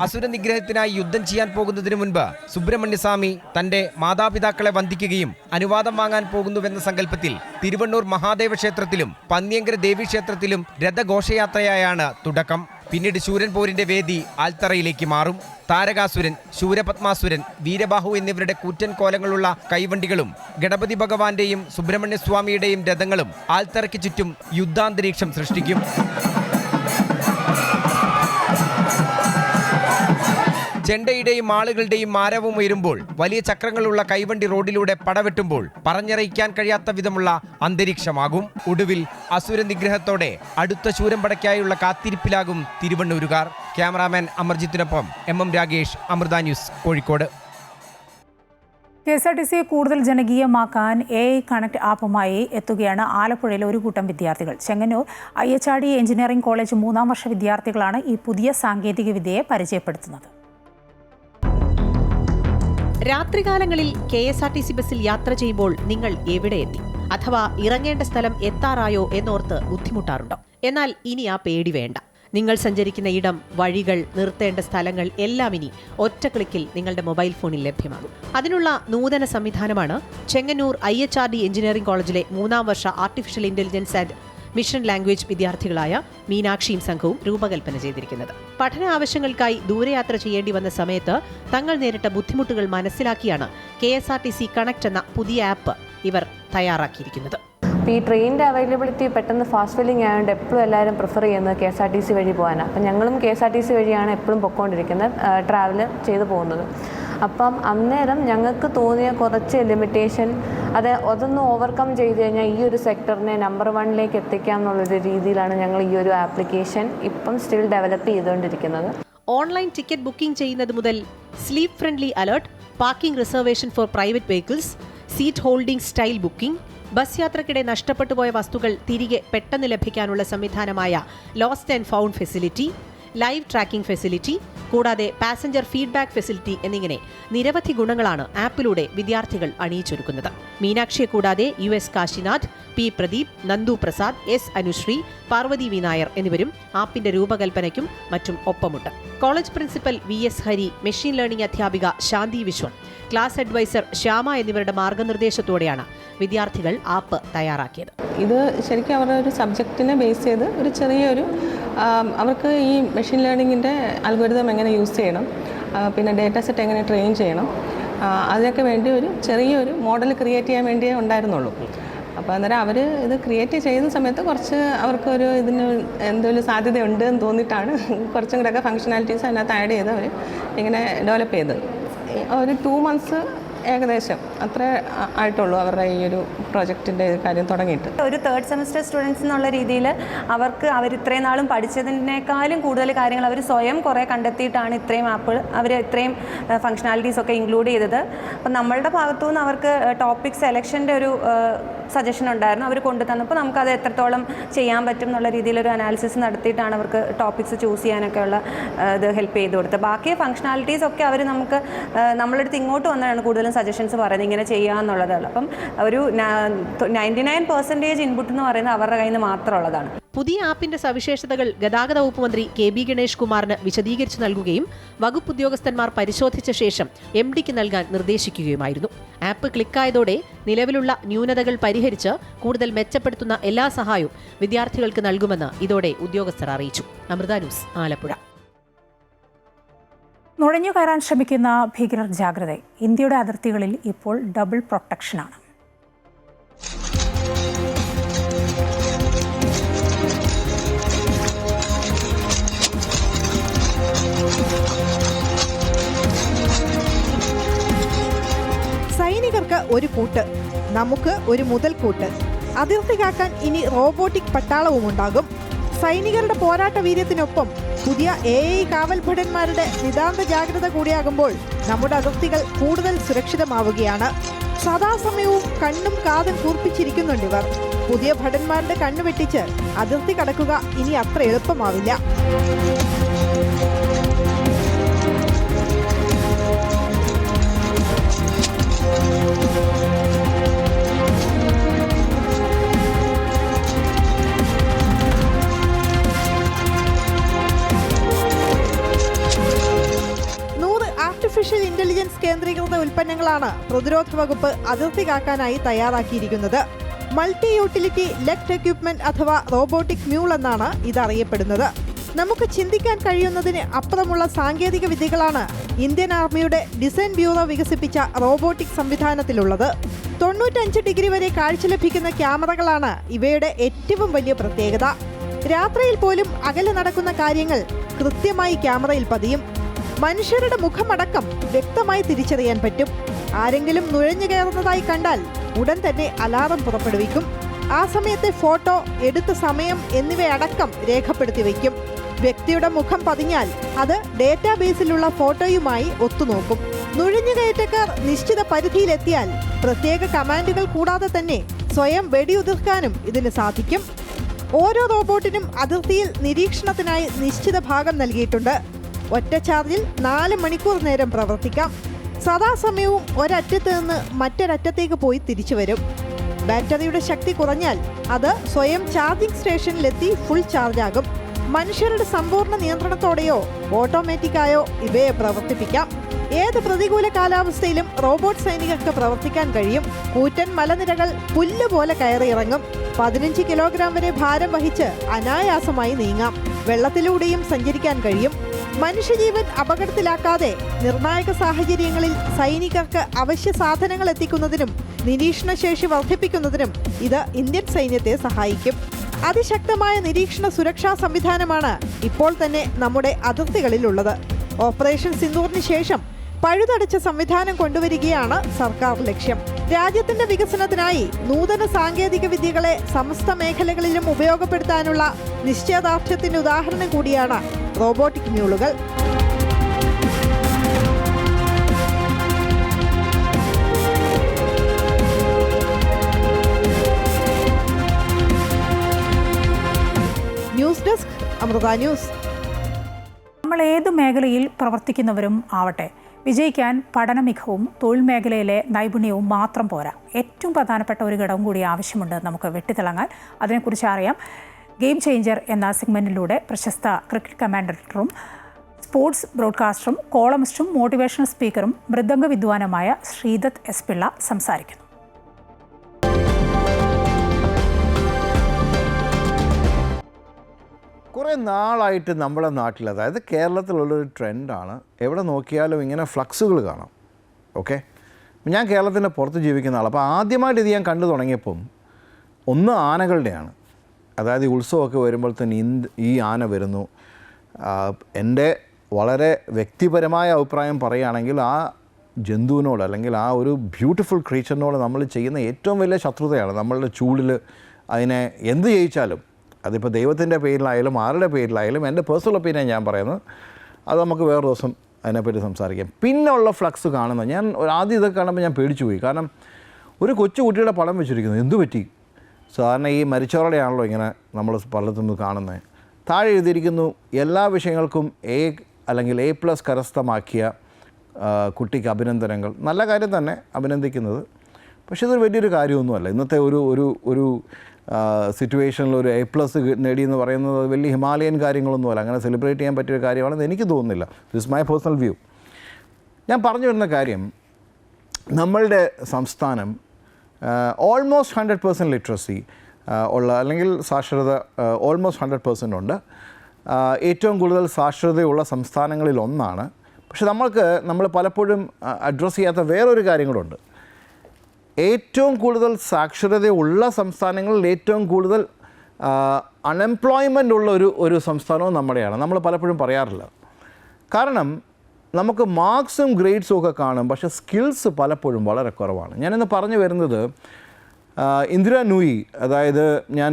അസുര നിഗ്രഹത്തിനായി യുദ്ധം ചെയ്യാൻ പോകുന്നതിന് മുൻപ് സുബ്രഹ്മണ്യസ്വാമി തന്റെ മാതാപിതാക്കളെ വന്ദിക്കുകയും അനുവാദം വാങ്ങാൻ പോകുന്നുവെന്ന സങ്കല്പത്തിൽ തിരുവണ്ണൂർ മഹാദേവ ക്ഷേത്രത്തിലും പന്ന്യങ്കര ദേവീക്ഷേത്രത്തിലും രഥഘോഷയാത്രയായാണ് തുടക്കം. പിന്നീട് ശൂരൻ പോരിന്റെ വേദി ആൽത്തറയിലേക്ക് മാറും. താരകാസുരൻ, ശൂരപത്മാസുരൻ, വീരബാഹു എന്നിവരുടെ കൂറ്റൻ കോലങ്ങളുള്ള കൈവണ്ടികളും ഗണപതി ഭഗവാന്റെയും സുബ്രഹ്മണ്യസ്വാമിയുടെയും രഥങ്ങളും ആൽത്തറയ്ക്ക് ചുറ്റും യുദ്ധാന്തരീക്ഷം സൃഷ്ടിക്കും. ചെണ്ടയുടെയും ആളുകളുടെയും മാരവും ഉയരുമ്പോൾ വലിയ ചക്രങ്ങളുള്ള കൈവണ്ടി റോഡിലൂടെ പടവെട്ടുമ്പോൾ പറഞ്ഞറിയിക്കാൻ കഴിയാത്ത വിധമുള്ള അന്തരീക്ഷമാകും. ഒടുവിൽ അസുര നിഗ്രഹത്തോടെ അടുത്ത ശൂരൻപടയ്ക്കായുള്ള കാത്തിരിപ്പിലാകും തിരുവണ്ണൂരുകാർ. ക്യാമറാമാൻ അമർജിത്തിനൊപ്പം MM Ragesh, Amrita news, Kozhikode. KSRTC കൂടുതൽ ജനകീയമാക്കാൻ AI കണക്ട് ആപ്പുമായി എത്തുകയാണ് ആലപ്പുഴയിലെ ഒരു കൂട്ടം വിദ്യാർത്ഥികൾ. ചെങ്ങന്നൂർ IHRD എഞ്ചിനീയറിംഗ് കോളേജ് 3ാം വർഷ വിദ്യാർത്ഥികളാണ് ഈ പുതിയ സാങ്കേതിക വിദ്യയെ പരിചയപ്പെടുത്തുന്നത്. രാത്രികാലങ്ങളിൽ KSRTC ബസ്സിൽ യാത്ര ചെയ്യുമ്പോൾ നിങ്ങൾ എവിടെ എത്തി, അഥവാ ഇറങ്ങേണ്ട സ്ഥലം എത്താറായോ എന്നോർത്ത് ബുദ്ധിമുട്ടാറുണ്ടോ? എന്നാൽ ഇനി ആ പേടി വേണ്ട. നിങ്ങൾ സഞ്ചരിക്കുന്ന ഇടം, വഴികൾ, നിർത്തേണ്ട സ്ഥലങ്ങൾ എല്ലാം ഇനി ഒറ്റ ക്ലിക്കിൽ നിങ്ങളുടെ മൊബൈൽ ഫോണിൽ ലഭ്യമാകും. അതിനുള്ള നൂതന സംവിധാനമാണ് ചെങ്ങന്നൂർ IHRD എഞ്ചിനീയറിംഗ് കോളേജിലെ 3ാം വർഷ artificial intelligence and mission language വിദ്യാർത്ഥികളായ മീനാക്ഷിയും സംഘവും രൂപകൽപ്പന ചെയ്തിരിക്കുന്നത്. പഠന ആവശ്യങ്ങൾക്കായി ദൂരയാത്ര ചെയ്യേണ്ടി വന്ന സമയത്ത് തങ്ങൾ നേരിട്ട ബുദ്ധിമുട്ടുകൾ മനസ്സിലാക്കിയാണ് KSRTC കണക്ട് എന്ന പുതിയ ആപ്പ് ഇവർ തയ്യാറാക്കിയിരിക്കുന്നത്. അപ്പോൾ ഈ ട്രെയിനിൻ്റെ അവൈലബിലിറ്റി പെട്ടെന്ന് ഫാസ്റ്റ് ഫില്ലിംഗ് ആയതുകൊണ്ട് എപ്പോഴും എല്ലാവരും പ്രിഫർ ചെയ്യുന്നത് KSRTC വഴി പോകാനാണ്. അപ്പം ഞങ്ങളും KSRTC വഴിയാണ് എപ്പോഴും പൊയ്ക്കൊണ്ടിരിക്കുന്നത്, ട്രാവൽ ചെയ്ത് പോകുന്നത്. അപ്പം അന്നേരം ഞങ്ങൾക്ക് തോന്നിയ കുറച്ച് ലിമിറ്റേഷൻ അതൊന്ന് ഓവർകം ചെയ്ത് കഴിഞ്ഞാൽ ഈ ഒരു സെക്ടറിനെ നമ്പർ 1 എത്തിക്കാം എന്നുള്ളൊരു രീതിയിലാണ് ഞങ്ങൾ ഈ ഒരു ആപ്ലിക്കേഷൻ ഇപ്പം സ്റ്റിൽ ഡെവലപ്പ് ചെയ്തുകൊണ്ടിരിക്കുന്നത്. ഓൺലൈൻ ടിക്കറ്റ് ബുക്കിംഗ് ചെയ്യുന്നത് മുതൽ sleep friendly alert, parking reservation for private vehicles, seat holding style booking, bus യാത്രക്കിടെ നഷ്ടപ്പെട്ടുപോയ വസ്തുക്കൾ തിരികെ പെട്ടെന്ന് ലഭിക്കാനുള്ള സംവിധാനമായ lost and found facility, live tracking facility, കൂടാതെ പാസഞ്ചർ ഫീഡ്ബാക്ക് ഫെസിലിറ്റി എന്നിങ്ങനെ നിരവധി ഗുണങ്ങളാണ് ആപ്പിലൂടെ വിദ്യാർത്ഥികൾ അണിയിച്ചൊരുക്കുന്നത്. മീനാക്ഷിയെ കൂടാതെ US Kashinath, P Pradeep, Nandu Prasad, S Anusree, Parvathy V Nair എന്നിവരും ആപ്പിന്റെ രൂപകൽപ്പനയ്ക്കും മറ്റും ഒപ്പമുണ്ട്. College principal VS Hari, machine learning അധ്യാപിക ശാന്തി വിശ്വം, ക്ലാസ് അഡ്വൈസർ ശ്യാമ എന്നിവരുടെ മാർഗനിർദ്ദേശത്തോടെയാണ് വിദ്യാർത്ഥികൾ ആപ്പ് തയ്യാറാക്കിയത്. ഇത് ശരിക്കും അവരുടെ ഒരു സബ്ജക്റ്റിനെ ബേസ് ചെയ്ത് ഒരു ചെറിയൊരു അവർക്ക് ഈ മെഷീൻ ലേണിങ്ങിൻ്റെ അൽഗോരിതം എങ്ങനെ യൂസ് ചെയ്യണം, പിന്നെ ഡേറ്റ സെറ്റ് എങ്ങനെ ട്രെയിൻ ചെയ്യണം, അതിനൊക്കെ വേണ്ടി ഒരു ചെറിയൊരു മോഡൽ ക്രിയേറ്റ് ചെയ്യാൻ വേണ്ടിയേ ഉണ്ടായിരുന്നുള്ളൂ. അപ്പോൾ അന്നേരം അവർ ഇത് ക്രിയേറ്റ് ചെയ്യുന്ന സമയത്ത് കുറച്ച് അവർക്കൊരു ഇതിന് എന്തെങ്കിലും സാധ്യതയുണ്ട് എന്ന് തോന്നിയിട്ടാണ് കുറച്ചും കൂടെയൊക്കെ ഫങ്ഷനാലിറ്റീസ് അതിനകത്ത് ആഡ് ചെയ്ത് അവർ ഇങ്ങനെ ഡെവലപ്പ് ചെയ്തത്. ഒരു 2 months ഏകദേശം അത്ര ആയിട്ടുള്ളൂ അവരുടെ ഈ ഒരു പ്രോജക്റ്റിൻ്റെ കാര്യം തുടങ്ങിയിട്ട്. ഒരു 3rd സെമസ്റ്റർ സ്റ്റുഡൻസ് എന്നുള്ള രീതിയിൽ അവർ ഇത്രയും നാളും പഠിച്ചതിനേക്കാളും കൂടുതൽ കാര്യങ്ങൾ അവർ സ്വയം കുറേ കണ്ടെത്തിയിട്ടാണ് ഇത്രയും ആപ്പ് അവർ ഇത്രയും ഫങ്ഷനാലിറ്റീസ് ഒക്കെ ഇൻക്ലൂഡ് ചെയ്തത്. അപ്പം നമ്മളുടെ ഭാഗത്തുനിന്ന് അവർക്ക് ടോപ്പിക് സെലക്ഷൻ്റെ ഒരു സജഷൻ ഉണ്ടായിരുന്നു. അവർ കൊണ്ടു തന്നപ്പോൾ നമുക്കത് എത്രത്തോളം ചെയ്യാൻ പറ്റും എന്നുള്ള രീതിയിലൊരു അനാലിസിസ് നടത്തിയിട്ടാണ് അവർക്ക് ടോപ്പിക്സ് ചൂസ് ചെയ്യാനൊക്കെയുള്ള ഇത് ഹെൽപ്പ് ചെയ്ത് കൊടുത്തത്. ബാക്കി ഫങ്ഷനാലിറ്റീസ് ഒക്കെ അവർ നമുക്ക് നമ്മളടുത്ത് ഇങ്ങോട്ട് വന്നാണ് കൂടുതലും സജഷൻസ് പറയുന്നത് ഇങ്ങനെ ചെയ്യാമെന്നുള്ളതാണ്. അപ്പം ഒരു 99% ഇൻപുട്ട് എന്ന് പറയുന്നത് അവരുടെ കയ്യിൽ നിന്ന് മാത്രമുള്ളതാണ്. പുതിയ ആപ്പിന്റെ സവിശേഷതകൾ ഗതാഗത വകുപ്പ് മന്ത്രി KB ഗണേഷ് കുമാറിന് വിശദീകരിച്ചു നൽകുകയും വകുപ്പ് ഉദ്യോഗസ്ഥന്മാർ പരിശോധിച്ച ശേഷം MDക്ക് നൽകാൻ നിർദ്ദേശിക്കുകയുമായിരുന്നു. ആപ്പ് ക്ലിക്കായതോടെ നിലവിലുള്ള ന്യൂനതകൾ പരിഹരിച്ച് കൂടുതൽ മെച്ചപ്പെടുത്തുന്ന എല്ലാ സഹായവും വിദ്യാർത്ഥികൾക്ക് നൽകുമെന്ന് ഇതോടെ ഉദ്യോഗസ്ഥർ അറിയിച്ചു. അമൃത ന്യൂസ്, ആലപ്പുഴ. നുഴഞ്ഞു കയറാൻ ശ്രമിക്കുന്ന ഭീകരർ ജാഗ്രത. ഇന്ത്യയുടെ അതിർത്തികളിൽ ഇപ്പോൾ ഡബിൾ പ്രൊട്ടക്ഷനാണ്. സൈനികർക്ക് ഒരു കൂട്ട്, നമുക്ക് ഒരു മുതൽക്കൂട്ട്. അതിർത്തി കാക്കാൻ ഇനി റോബോട്ടിക് പട്ടാളവും ഉണ്ടാകും. സൈനികരുടെ പോരാട്ട വീര്യത്തിനൊപ്പം പുതിയ AI കാവൽഭടന്മാരുടെ നിതാന്ത ജാഗ്രത കൂടിയാകുമ്പോൾ നമ്മുടെ അതിർത്തികൾ കൂടുതൽ സുരക്ഷിതമാവുകയാണ്. സദാസമയവും കണ്ണും കാതും കൂർപ്പിച്ചിരിക്കുന്നുണ്ടിവർ. പുതിയ ഭടന്മാരുടെ കണ്ണു വെട്ടിച്ച് അതിർത്തി കടക്കുക ഇനി അത്ര എളുപ്പമാവില്ല. ആർട്ടിഫിഷ്യൽ ഇന്റലിജൻസ് കേന്ദ്രീകൃത ഉൽപ്പന്നങ്ങളാണ് പ്രതിരോധ വകുപ്പ് അതിർത്തി കാക്കാനായി തയ്യാറാക്കിയിരിക്കുന്നത്. മൾട്ടി യൂട്ടിലിറ്റി ലെഗ് എക്യുപ്മെന്റ് അഥവാ റോബോട്ടിക് മ്യൂൾ എന്നാണ് ഇതറിയപ്പെടുന്നത്. നമുക്ക് ചിന്തിക്കാൻ കഴിയുന്നതിന് അപ്പുറമുള്ള സാങ്കേതിക വിദ്യകളാണ് ഇന്ത്യൻ ആർമിയുടെ ഡിസൈൻ ബ്യൂറോ വികസിപ്പിച്ച റോബോട്ടിക് സംവിധാനത്തിലുള്ളത്. 95 ഡിഗ്രി വരെ കാഴ്ച ലഭിക്കുന്ന ക്യാമറകളാണ് ഇവയുടെ ഏറ്റവും വലിയ പ്രത്യേകത. രാത്രിയിൽ പോലും അകലെ നടക്കുന്ന കാര്യങ്ങൾ കൃത്യമായി ക്യാമറയിൽ പതിയും. മനുഷ്യരുടെ മുഖമടക്കം വ്യക്തമായി തിരിച്ചറിയാൻ പറ്റും. ആരെങ്കിലും നുഴഞ്ഞു കയറുന്നതായി കണ്ടാൽ ഉടൻ തന്നെ അലാറം പുറപ്പെടുവിക്കും. ആ സമയത്തെ ഫോട്ടോ, എടുത്ത സമയം എന്നിവയടക്കം രേഖപ്പെടുത്തി വയ്ക്കും. വ്യക്തിയുടെ മുഖം പതിഞ്ഞാൽ അത് ഡേറ്റാബേസിലുള്ള ഫോട്ടോയുമായി ഒത്തുനോക്കും. നുഴഞ്ഞുകയറ്റക്കാർ നിശ്ചിത പരിധിയിലെത്തിയാൽ പ്രത്യേക കമാൻഡുകൾ കൂടാതെ തന്നെ സ്വയം വെടിയുതിർക്കാനും ഇതിന് സാധിക്കും. ഓരോ റോബോട്ടിനും അതിർത്തിയിൽ നിരീക്ഷണത്തിനായി നിശ്ചിത ഭാഗം നൽകിയിട്ടുണ്ട്. ഒറ്റ ചാർജിൽ 4 മണിക്കൂർ നേരം പ്രവർത്തിക്കാം. സദാസമയവും ഒരറ്റത്ത് നിന്ന് മറ്റൊരറ്റത്തേക്ക് പോയി തിരിച്ചു വരും. ബാറ്ററിയുടെ ശക്തി കുറഞ്ഞാൽ അത് സ്വയം ചാർജിംഗ് സ്റ്റേഷനിലെത്തി ഫുൾ ചാർജാകും. മനുഷ്യരുടെ സമ്പൂർണ്ണ നിയന്ത്രണത്തോടെയോ ഓട്ടോമാറ്റിക്കായോ ഇവയെ പ്രവർത്തിപ്പിക്കാം. ഏത് പ്രതികൂല കാലാവസ്ഥയിലും റോബോട്ട് സൈനികർക്ക് പ്രവർത്തിക്കാൻ കഴിയും. കൂറ്റൻ മലനിരകൾ പുല്ലുപോലെ കയറിയിറങ്ങും. 15 കിലോഗ്രാം വരെ ഭാരം വഹിച്ച് അനായാസമായി നീങ്ങാം. വെള്ളത്തിലൂടെയും സഞ്ചരിക്കാൻ കഴിയും. മനുഷ്യജീവൻ അപകടത്തിലാക്കാതെ നിർണായക സാഹചര്യങ്ങളിൽ സൈനികർക്ക് അവശ്യ സാധനങ്ങൾ എത്തിക്കുന്നതിനും നിരീക്ഷണ ശേഷി വർദ്ധിപ്പിക്കുന്നതിനും ഇത് ഇന്ത്യൻ സൈന്യത്തെ സഹായിക്കും. അതിശക്തമായ നിരീക്ഷണ സുരക്ഷാ സംവിധാനമാണ് ഇപ്പോൾ തന്നെ നമ്മുടെ അതിർത്തികളിലുള്ളത്. ഓപ്പറേഷൻ സിന്ദൂറിന് ശേഷം പഴുതടച്ച സംവിധാനം കൊണ്ടുവരികയാണ് സർക്കാർ ലക്ഷ്യം. രാജ്യത്തിന്റെ വികസനത്തിനായി നൂതന സാങ്കേതിക വിദ്യകളെ സമസ്ത മേഖലകളിലും ഉപയോഗപ്പെടുത്താനുള്ള നിശ്ചയദാർഢ്യത്തിന്റെ ഉദാഹരണം കൂടിയാണ് റോബോട്ടിക് മ്യൂളുകൾ. News desk, Amrita news. നമ്മൾ ഏത് മേഖലയിൽ പ്രവർത്തിക്കുന്നവരും ആവട്ടെ, വിജയിക്കാൻ പഠനമികവും തൊഴിൽ മേഖലയിലെ നൈപുണ്യവും മാത്രം പോരാ. ഏറ്റവും പ്രധാനപ്പെട്ട ഒരു ഘടകം കൂടി ആവശ്യമുണ്ട് നമുക്ക് വെട്ടിത്തിളങ്ങാൻ. അതിനെക്കുറിച്ച് അറിയാം. ഗെയിം ചേഞ്ചർ എന്ന സെഗ്മെൻറ്റിലൂടെ പ്രശസ്ത ക്രിക്കറ്റ് കമാൻഡേറ്ററും സ്പോർട്സ് ബ്രോഡ്കാസ്റ്ററും കോളമിസ്റ്റും മോട്ടിവേഷണൽ സ്പീക്കറും മൃദംഗ വിദ്വാനുമായ ശ്രീദത്ത് എസ് പിള്ള സംസാരിക്കുന്നു. കുറേ നാളായിട്ട് നമ്മുടെ നാട്ടിൽ, അതായത് കേരളത്തിലുള്ളൊരു ട്രെൻഡാണ്, എവിടെ നോക്കിയാലും ഇങ്ങനെ ഫ്ലക്സുകൾ കാണാം. ഓക്കെ, ഞാൻ കേരളത്തിൻ്റെ പുറത്ത് ജീവിക്കുന്ന ആൾ. അപ്പോൾ ആദ്യമായിട്ട് ഇത് ഞാൻ കണ്ടു തുടങ്ങിയപ്പം ഒന്ന് ആനകളുടെയാണ്. അതായത് ഈ ഉത്സവമൊക്കെ വരുമ്പോൾ തന്നെ ഈ ആന വരുന്നു. എൻ്റെ വളരെ വ്യക്തിപരമായ അഭിപ്രായം പറയുകയാണെങ്കിൽ ആ ജന്തുവിനോട് അല്ലെങ്കിൽ ആ ഒരു ബ്യൂട്ടിഫുൾ ക്രീച്ചറിനോട് നമ്മൾ ചെയ്യുന്ന ഏറ്റവും വലിയ ശത്രുതയാണ്. നമ്മളുടെ ചൂടിൽ അതിനെ എന്ത് ചെയ്യിച്ചാലും, അതിപ്പോൾ ദൈവത്തിൻ്റെ പേരിലായാലും ആരുടെ പേരിലായാലും, എൻ്റെ പേഴ്സണൽ ഒപ്പീനിയൻ ഞാൻ പറയുന്നത്, അത് നമുക്ക് വേറെ ദിവസം അതിനെപ്പറ്റി സംസാരിക്കാം. പിന്നെയുള്ള ഫ്ലക്സ് കാണുന്നത്, ഞാൻ ആദ്യം ഇതൊക്കെ കാണുമ്പോൾ ഞാൻ പേടിച്ചു പോയി. കാരണം ഒരു കൊച്ചു കുട്ടിയുടെ പടം വെച്ചിരിക്കുന്നു. എന്തു പറ്റി? സാധാരണ ഈ മരിച്ചവരുടെയാണല്ലോ ഇങ്ങനെ നമ്മൾ പലത്തുനിന്ന് കാണുന്നത്. താഴെ എഴുതിയിരിക്കുന്നു, എല്ലാ വിഷയങ്ങൾക്കും A അല്ലെങ്കിൽ A+ കരസ്ഥമാക്കിയ കുട്ടിക്ക് അഭിനന്ദനങ്ങൾ. നല്ല കാര്യം തന്നെ അഭിനന്ദിക്കുന്നത്, പക്ഷേ ഇതൊരു വലിയൊരു കാര്യമൊന്നുമല്ല. ഇന്നത്തെ ഒരു സിറ്റുവേഷനിൽ ഒരു A+ നേടിയെന്ന് പറയുന്നത് വലിയ ഹിമാലയൻ കാര്യങ്ങളൊന്നുമല്ല. അങ്ങനെ സെലിബ്രേറ്റ് ചെയ്യാൻ പറ്റിയൊരു കാര്യമാണെന്ന് എനിക്ക് തോന്നുന്നില്ല. This my personal view. ഞാൻ പറഞ്ഞു വരുന്ന കാര്യം, നമ്മളുടെ സംസ്ഥാനം ഓൾമോസ്റ്റ് 100% ലിറ്ററസി ഉള്ള, അല്ലെങ്കിൽ സാക്ഷരത ഓൾമോസ്റ്റ് 100% ഉണ്ട്. ഏറ്റവും കൂടുതൽ സാക്ഷരതയുള്ള സംസ്ഥാനങ്ങളിൽ ഒന്നാണ്. പക്ഷെ നമ്മൾ പലപ്പോഴും അഡ്രസ്സ് ചെയ്യാത്ത വേറൊരു കാര്യം കൂടെ. ഏറ്റവും കൂടുതൽ സാക്ഷരതയുള്ള സംസ്ഥാനങ്ങളിൽ ഏറ്റവും കൂടുതൽ അൺഎംപ്ലോയ്മെൻ്റ് ഉള്ള ഒരു സംസ്ഥാനവും നമ്മുടെയാണ്. നമ്മൾ പലപ്പോഴും പറയാറില്ല. കാരണം നമുക്ക് മാർക്സും ഗ്രേഡ്സും ഒക്കെ കാണും, പക്ഷേ സ്കിൽസ് പലപ്പോഴും വളരെ കുറവാണ്. ഞാനിന്ന് പറഞ്ഞു വരുന്നത്, ഇന്ദിരാ നൂയി, അതായത് ഞാൻ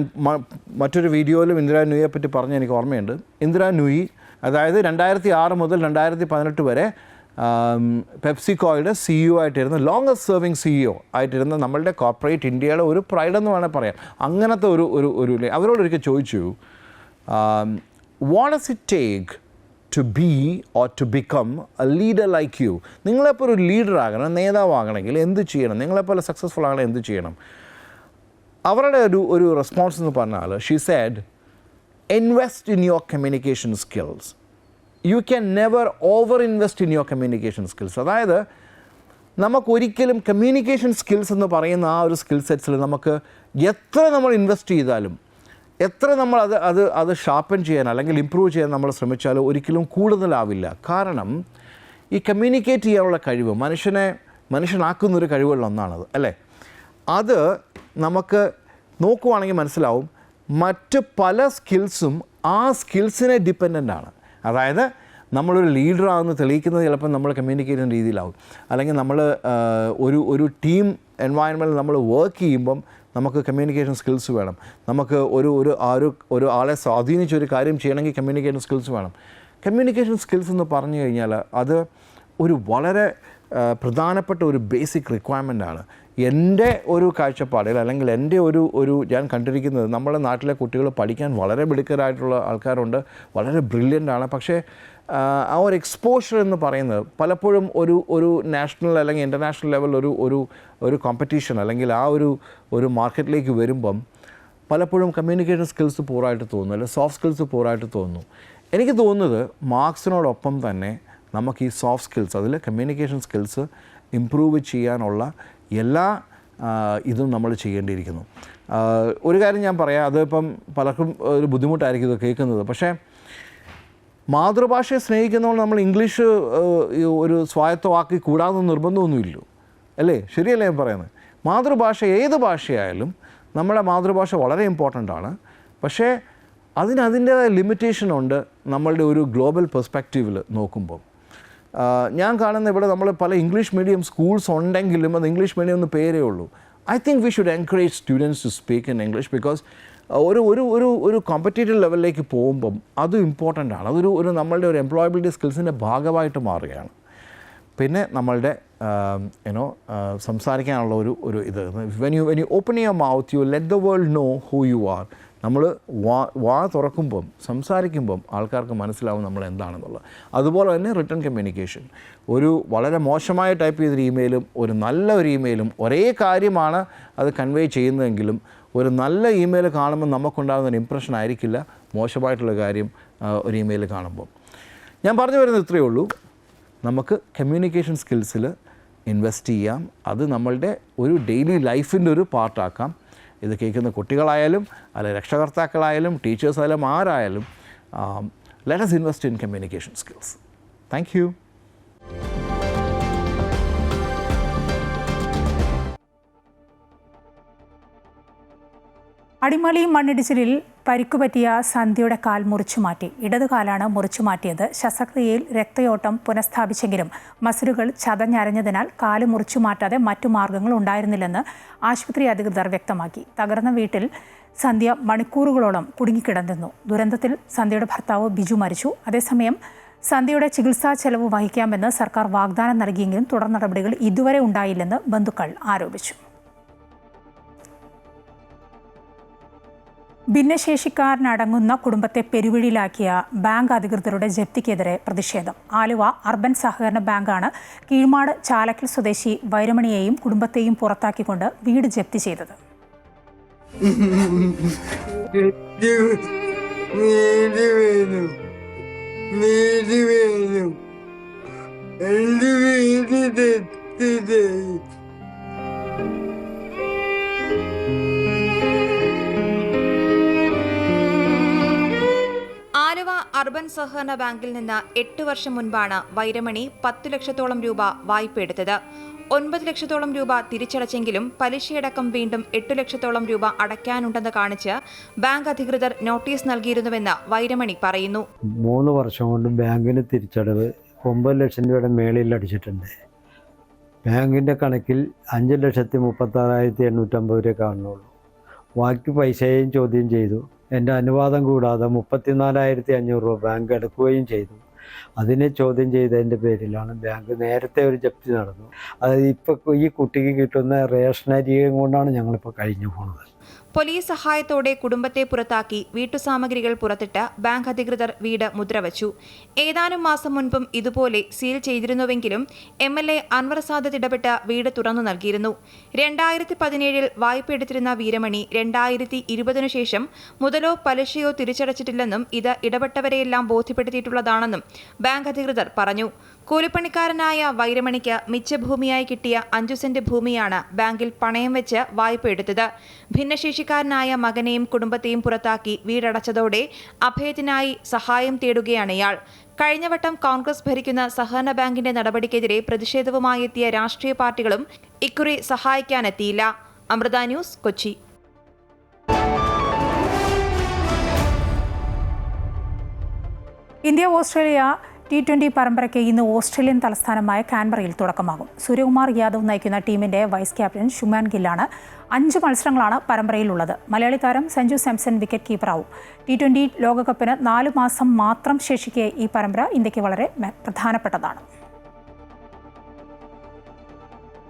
മറ്റൊരു വീഡിയോയിലും ഇന്ദിരാ നൂയിയെ പറ്റി പറഞ്ഞ് എനിക്ക് ഓർമ്മയുണ്ട്. ഇന്ദിരാ നൂയി, അതായത് 2006 മുതൽ 2018 വരെ പെപ്സിക്കോയുടെ CEO ആയിട്ടിരുന്ന, ലോങ്ങസ്റ്റ് സെർവിങ് CEO ആയിട്ടിരുന്ന നമ്മളുടെ കോർപ്പറേറ്റ് ഇന്ത്യയുടെ ഒരു പ്രൈഡ് എന്ന് വേണമെങ്കിൽ പറയാം. അങ്ങനത്തെ ഒരു അവരോടൊരിക്കൽ ചോദിച്ചു, what does it take to be or to become a leader like you? നിങ്ങളെപ്പോൾ ഒരു ലീഡറാകണം, നേതാവാകണമെങ്കിൽ എന്ത് ചെയ്യണം? നിങ്ങളെപ്പോലെ സക്സസ്ഫുൾ ആകണം, എന്ത് ചെയ്യണം? അവരുടെ ഒരു റെസ്പോൺസ് എന്ന് പറഞ്ഞാൽ, she said, invest in your communication skills. You can never over invest in your communication skills. അതായത് നമുക്കൊരിക്കലും കമ്മ്യൂണിക്കേഷൻ സ്കിൽസ് എന്ന് പറയുന്ന ആ ഒരു സ്കിൽ സെറ്റ്സിൽ നമുക്ക് എത്ര നമ്മൾ ഇൻവെസ്റ്റ് ചെയ്താലും, എത്ര നമ്മൾ അത് ഷാർപ്പൻ ചെയ്യാൻ അല്ലെങ്കിൽ ഇമ്പ്രൂവ് ചെയ്യാൻ നമ്മൾ ശ്രമിച്ചാലും ഒരിക്കലും കൂടുതലാവില്ല. കാരണം ഈ കമ്മ്യൂണിക്കേറ്റ് ചെയ്യാനുള്ള കഴിവ് മനുഷ്യനാക്കുന്നൊരു കഴിവുകളിലൊന്നാണത്, അല്ലേ? അത് നമുക്ക് നോക്കുവാണെങ്കിൽ മനസ്സിലാവും, മറ്റ് പല സ്കിൽസും ആ സ്കിൽസിനെ ഡിപ്പെൻഡൻ്റ് ആണ്. അതായത് നമ്മളൊരു ലീഡറാണെന്ന് തെളിയിക്കുന്നത് ചിലപ്പോൾ നമ്മൾ കമ്മ്യൂണിക്കേറ്റ് ചെയ്യുന്ന രീതിയിലാവും. അല്ലെങ്കിൽ നമ്മൾ ഒരു ടീം എൻവയൺമെൻറ്റിൽ നമ്മൾ വർക്ക് ചെയ്യുമ്പം നമുക്ക് കമ്മ്യൂണിക്കേഷൻ സ്കിൽസ് വേണം. നമുക്ക് ഒരു ആളെ സ്വാധീനിച്ചൊരു കാര്യം ചെയ്യണമെങ്കിൽ കമ്മ്യൂണിക്കേഷൻ സ്കിൽസ് വേണം. കമ്മ്യൂണിക്കേഷൻ സ്കിൽസ് എന്ന് പറഞ്ഞു കഴിഞ്ഞാൽ അത് ഒരു വളരെ പ്രധാനപ്പെട്ട ഒരു ബേസിക് റിക്വയർമെൻ്റ് ആണ്. എൻ്റെ ഒരു കാഴ്ചപ്പാടിൽ, അല്ലെങ്കിൽ എൻ്റെ ഞാൻ കണ്ടിരിക്കുന്നത്, നമ്മുടെ നാട്ടിലെ കുട്ടികൾ പഠിക്കാൻ വളരെ മിടുക്കരായിട്ടുള്ള ആൾക്കാരുണ്ട്, വളരെ ബ്രില്യൻ്റ് ആണ്. പക്ഷേ ആ ഒരു എക്സ്പോഷർ എന്ന് പറയുന്നത് പലപ്പോഴും ഒരു നാഷണൽ അല്ലെങ്കിൽ ഇൻ്റർനാഷണൽ ലെവൽ ഒരു കോമ്പറ്റീഷൻ അല്ലെങ്കിൽ ആ ഒരു മാർക്കറ്റിലേക്ക് വരുമ്പം പലപ്പോഴും കമ്മ്യൂണിക്കേഷൻ സ്കിൽസ് പൂറായിട്ട് തോന്നുന്നു, അല്ലെങ്കിൽ സോഫ്റ്റ് സ്കിൽസ് പൂറായിട്ട് തോന്നുന്നു. എനിക്ക് തോന്നുന്നത് മാർക്സിനോടൊപ്പം തന്നെ നമുക്ക് ഈ സോഫ്റ്റ് സ്കിൽസ്, അതിൽ കമ്മ്യൂണിക്കേഷൻ സ്കിൽസ് ഇമ്പ്രൂവ് ചെയ്യാനുള്ള എല്ലാ ഇതും നമ്മൾ ചെയ്യേണ്ടിയിരിക്കുന്നു. ഒരു കാര്യം ഞാൻ പറയാം, അതിപ്പം പലർക്കും ഒരു ബുദ്ധിമുട്ടായിരിക്കും ഇത് കേൾക്കുന്നത്. പക്ഷേ മാതൃഭാഷയെ സ്നേഹിക്കുന്നതുകൊണ്ട് നമ്മൾ ഇംഗ്ലീഷ് ഒരു സ്വായത്തമാക്കി കൂടാതെ നിർബന്ധമൊന്നുമില്ലല്ലോ, അല്ലേ? ശരിയല്ലേ ഞാൻ പറയുന്നത്? മാതൃഭാഷ ഏത് ഭാഷയായാലും നമ്മുടെ മാതൃഭാഷ വളരെ ഇമ്പോർട്ടൻ്റ് ആണ്. പക്ഷേ അതിൻ്റേതായ ലിമിറ്റേഷനുണ്ട് നമ്മളുടെ ഒരു ഗ്ലോബൽ പെർസ്പെക്റ്റീവിൽ നോക്കുമ്പോൾ. ഞാൻ കാണുന്ന ഇവിടെ നമ്മൾ പല ഇംഗ്ലീഷ് മീഡിയം സ്കൂൾസ് ഉണ്ടെങ്കിലും അത് ഇംഗ്ലീഷ് മീഡിയം എന്ന് പേരേ ഉള്ളൂ. I think we should encourage students to speak in English because ഒരു കോമ്പറ്റേറ്റീവ് ലെവലിലേക്ക് പോകുമ്പം അതും ഇമ്പോർട്ടൻ്റ് ആണ്. ഒരു നമ്മളുടെ ഒരു എംപ്ലോയബിലിറ്റി സ്കിൽസിൻ്റെ ഭാഗമായിട്ട് മാറുകയാണ്. പിന്നെ നമ്മളുടെ സംസാരിക്കാനുള്ള ഒരു ഇത് when you open your mouth you let the world know who you are. നമ്മൾ വാ തുറക്കുമ്പം സംസാരിക്കുമ്പം ആൾക്കാർക്ക് മനസ്സിലാവും നമ്മൾ എന്താണെന്നുള്ളത്. അതുപോലെ തന്നെ റിട്ടൺ കമ്മ്യൂണിക്കേഷൻ, ഒരു വളരെ മോശമായി ടൈപ്പ് ചെയ്തൊരു ഇമെയിലും ഒരു നല്ല ഒരു ഇമെയിലും ഒരേ കാര്യമാണ് അത് കൺവേ ചെയ്യുന്നതെങ്കിലും ഒരു നല്ല ഇമെയിൽ കാണുമ്പോൾ നമുക്കുണ്ടാകുന്ന ഒരു ഇമ്പ്രഷൻ ആയിരിക്കില്ല മോശമായിട്ടുള്ള കാര്യം ഒരു ഇമെയിൽ കാണുമ്പോൾ. ഞാൻ പറഞ്ഞു വരുന്നത് ഇത്രയേ ഉള്ളൂ. നമുക്ക് കമ്മ്യൂണിക്കേഷൻ സ്കിൽസിൽ ഇൻവെസ്റ്റ് ചെയ്യാം. അത് നമ്മളുടെ ഒരു ഡെയിലി ലൈഫിൻ്റെ ഒരു പാർട്ടാക്കാം. ഇത് കേൾക്കുന്ന കുട്ടികളായാലും അല്ലെ രക്ഷകർത്താക്കളായാലും ടീച്ചേഴ്സായാലും ആരായാലും let us invest in communication skills. Thank you. Adimali മണ്ണിടിച്ചിലിൽ പരിക്കുപറ്റിയ സന്ധ്യയുടെ കാൽ മുറിച്ചു മാറ്റി. ഇടതുകാലാണ് മുറിച്ചു മാറ്റിയത്. ശസ്ത്രക്രിയയിൽ രക്തയോട്ടം പുനഃസ്ഥാപിച്ചെങ്കിലും മസിലുകൾ ചതഞ്ഞരഞ്ഞതിനാൽ കാല് മുറിച്ചു മാറ്റാതെ മറ്റു മാർഗങ്ങൾ ഉണ്ടായിരുന്നില്ലെന്ന് ആശുപത്രി അധികൃതർ വ്യക്തമാക്കി. തകർന്ന വീട്ടിൽ സന്ധ്യ മണിക്കൂറുകളോളം കുടുങ്ങിക്കിടന്നിരുന്നു. ദുരന്തത്തിൽ സന്ധ്യയുടെ ഭർത്താവ് ബിജു മരിച്ചു. അതേസമയം സന്ധ്യയുടെ ചികിത്സാ ചെലവ് വഹിക്കാമെന്ന് സർക്കാർ വാഗ്ദാനം നൽകിയെങ്കിലും തുടർ നടപടികൾ ഇതുവരെ ഉണ്ടായില്ലെന്ന് ബന്ധുക്കൾ ആരോപിച്ചു. ഭിന്നശേഷിക്കാരനടങ്ങുന്ന കുടുംബത്തെ പെരുവഴിയിലാക്കിയ ബാങ്ക് അധികൃതരുടെ ജപ്തിക്കെതിരെ പ്രതിഷേധം. ആലുവ അർബൻ സഹകരണ ബാങ്കാണ് കീഴ്മാട് ചാലക്കൽ സ്വദേശി വൈരമണിയെയും കുടുംബത്തെയും പുറത്താക്കിക്കൊണ്ട് വീട് ജപ്തി ചെയ്തത്. ആലുവ അർബൻ സഹകരണ ബാങ്കിൽ നിന്ന് 8 വർഷം മുൻപാണ് വൈരമണി 10 ലക്ഷത്തോളം രൂപ വായ്പ എടുത്തത്. 9 ലക്ഷത്തോളം രൂപ തിരിച്ചടച്ചെങ്കിലും പലിശയടക്കം വീണ്ടും 8 ലക്ഷത്തോളം രൂപ അടയ്ക്കാനുണ്ടെന്ന് കാണിച്ച് ബാങ്ക് അധികൃതർ നോട്ടീസ് നൽകിയിരുന്നുവെന്ന് വൈരമണി പറയുന്നു. 3 വർഷം കൊണ്ട് ബാങ്കിന് തിരിച്ചടവ് 9 ലക്ഷം രൂപയുടെ മേളിൽ അടിച്ചിട്ടുണ്ട്. ബാങ്കിൻ്റെ കണക്കിൽ 5,36,850 രൂപ കാണുന്നുള്ളൂ. ബാക്കി പൈസയും ചോദ്യം ചെയ്തു. എൻ്റെ അനുവാദം കൂടാതെ 34,500 രൂപ ബാങ്ക് എടുക്കുകയും ചെയ്തു. അതിനെ ചോദ്യം ചെയ്തതിൻ്റെ പേരിലാണ് ബാങ്ക് നേരത്തെ ഒരു ജപ്തി നടന്നു. അതായത് ഇപ്പോൾ ഈ കുട്ടിക്ക് കിട്ടുന്ന റേഷനരിയും കൊണ്ടാണ് ഞങ്ങളിപ്പോൾ കഴിഞ്ഞു പോകുന്നത്. പോലീസ് സഹായത്തോടെ കുടുംബത്തെ പുറത്താക്കി വീട്ടുസാമഗ്രികൾ പുറത്തിട്ട് ബാങ്ക് അധികൃതർ വീട് മുദ്രവച്ചു. ഏതാനും മാസം മുൻപും ഇതുപോലെ സീൽ ചെയ്തിരുന്നുവെങ്കിലും MLA അൻവർ സാദത്ത് ഇടപെട്ട് വീട് തുറന്നു നൽകിയിരുന്നു. 2017 വായ്പ എടുത്തിരുന്ന വീരമണി 2020 ശേഷം മുതലോ പലിശയോ തിരിച്ചടച്ചിട്ടില്ലെന്നും ഇത് ഇടപെട്ടവരെയെല്ലാം ബോധ്യപ്പെടുത്തിയിട്ടുള്ളതാണെന്നും ബാങ്ക് അധികൃതർ പറഞ്ഞു. കൂലിപ്പണിക്കാരനായ വൈരമണിക്ക് മിച്ചഭൂമിയായി കിട്ടിയ 5 സെന്റ് ഭൂമിയാണ് ബാങ്കിൽ പണയം വെച്ച് വായ്പ എടുത്തത്. ഭിന്നശേഷിക്കാരനായ മകനെയും കുടുംബത്തെയും പുറത്താക്കി വീടടച്ചതോടെ അഭയത്തിനായി സഹായം തേടുകയാണ് ഇയാൾ. കഴിഞ്ഞ വട്ടം കോൺഗ്രസ് ഭരിക്കുന്ന സഹകരണ ബാങ്കിന്റെ നടപടിക്കെതിരെ പ്രതിഷേധവുമായി എത്തിയ രാഷ്ട്രീയ പാർട്ടികളും ഇക്കുറി സഹായിക്കാനെത്തിയില്ല. Amrita news, Kochi. India Australia T20 പരമ്പരയ്ക്ക് ഇന്ന് ഓസ്ട്രേലിയൻ തലസ്ഥാനമായ കാൻബറയിൽ തുടക്കമാകും. സൂര്യകുമാർ യാദവ് നയിക്കുന്ന ടീമിന്റെ വൈസ് ക്യാപ്റ്റൻ ശുമാൻ ഗില്ലാണ്. 5 മത്സരങ്ങളാണ് പരമ്പരയിലുള്ളത്. മലയാളി താരം സഞ്ജു സാംസൺ വിക്കറ്റ് കീപ്പറാവും. T20 ലോകകപ്പിന് 4 മാസം മാത്രം ശേഷിക്കെ ഈ പരമ്പര ഇന്ത്യക്ക് വളരെ പ്രധാനപ്പെട്ടതാണ്.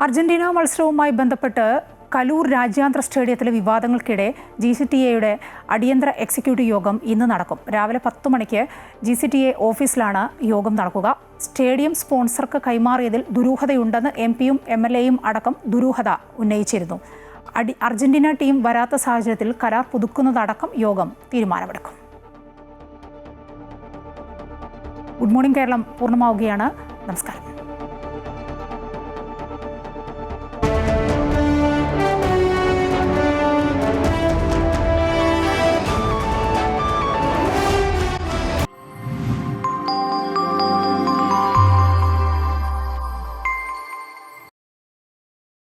അർജന്റീന മത്സരവുമായി ബന്ധപ്പെട്ട് കലൂർ രാജ്യാന്തര സ്റ്റേഡിയത്തിലെ വിവാദങ്ങൾക്കിടെ GCTA അടിയന്തര എക്സിക്യൂട്ടീവ് യോഗം ഇന്ന് നടക്കും. രാവിലെ 10 മണിക്ക് GCTA ഓഫീസിലാണ് യോഗം നടക്കുക. സ്റ്റേഡിയം സ്പോൺസർക്ക് കൈമാറിയതിൽ ദുരൂഹതയുണ്ടെന്ന് MP-യും MLA-യും അടക്കം ദുരൂഹത ഉന്നയിച്ചിരുന്നു. അർജന്റീന ടീം വരാത്ത സാഹചര്യത്തിൽ കരാർ പുതുക്കുന്നതടക്കം യോഗം തീരുമാനമെടുക്കും. ഗുഡ് മോർണിംഗ് കേരളം പൂർണ്ണമാവുകയാണ്. നമസ്കാരം.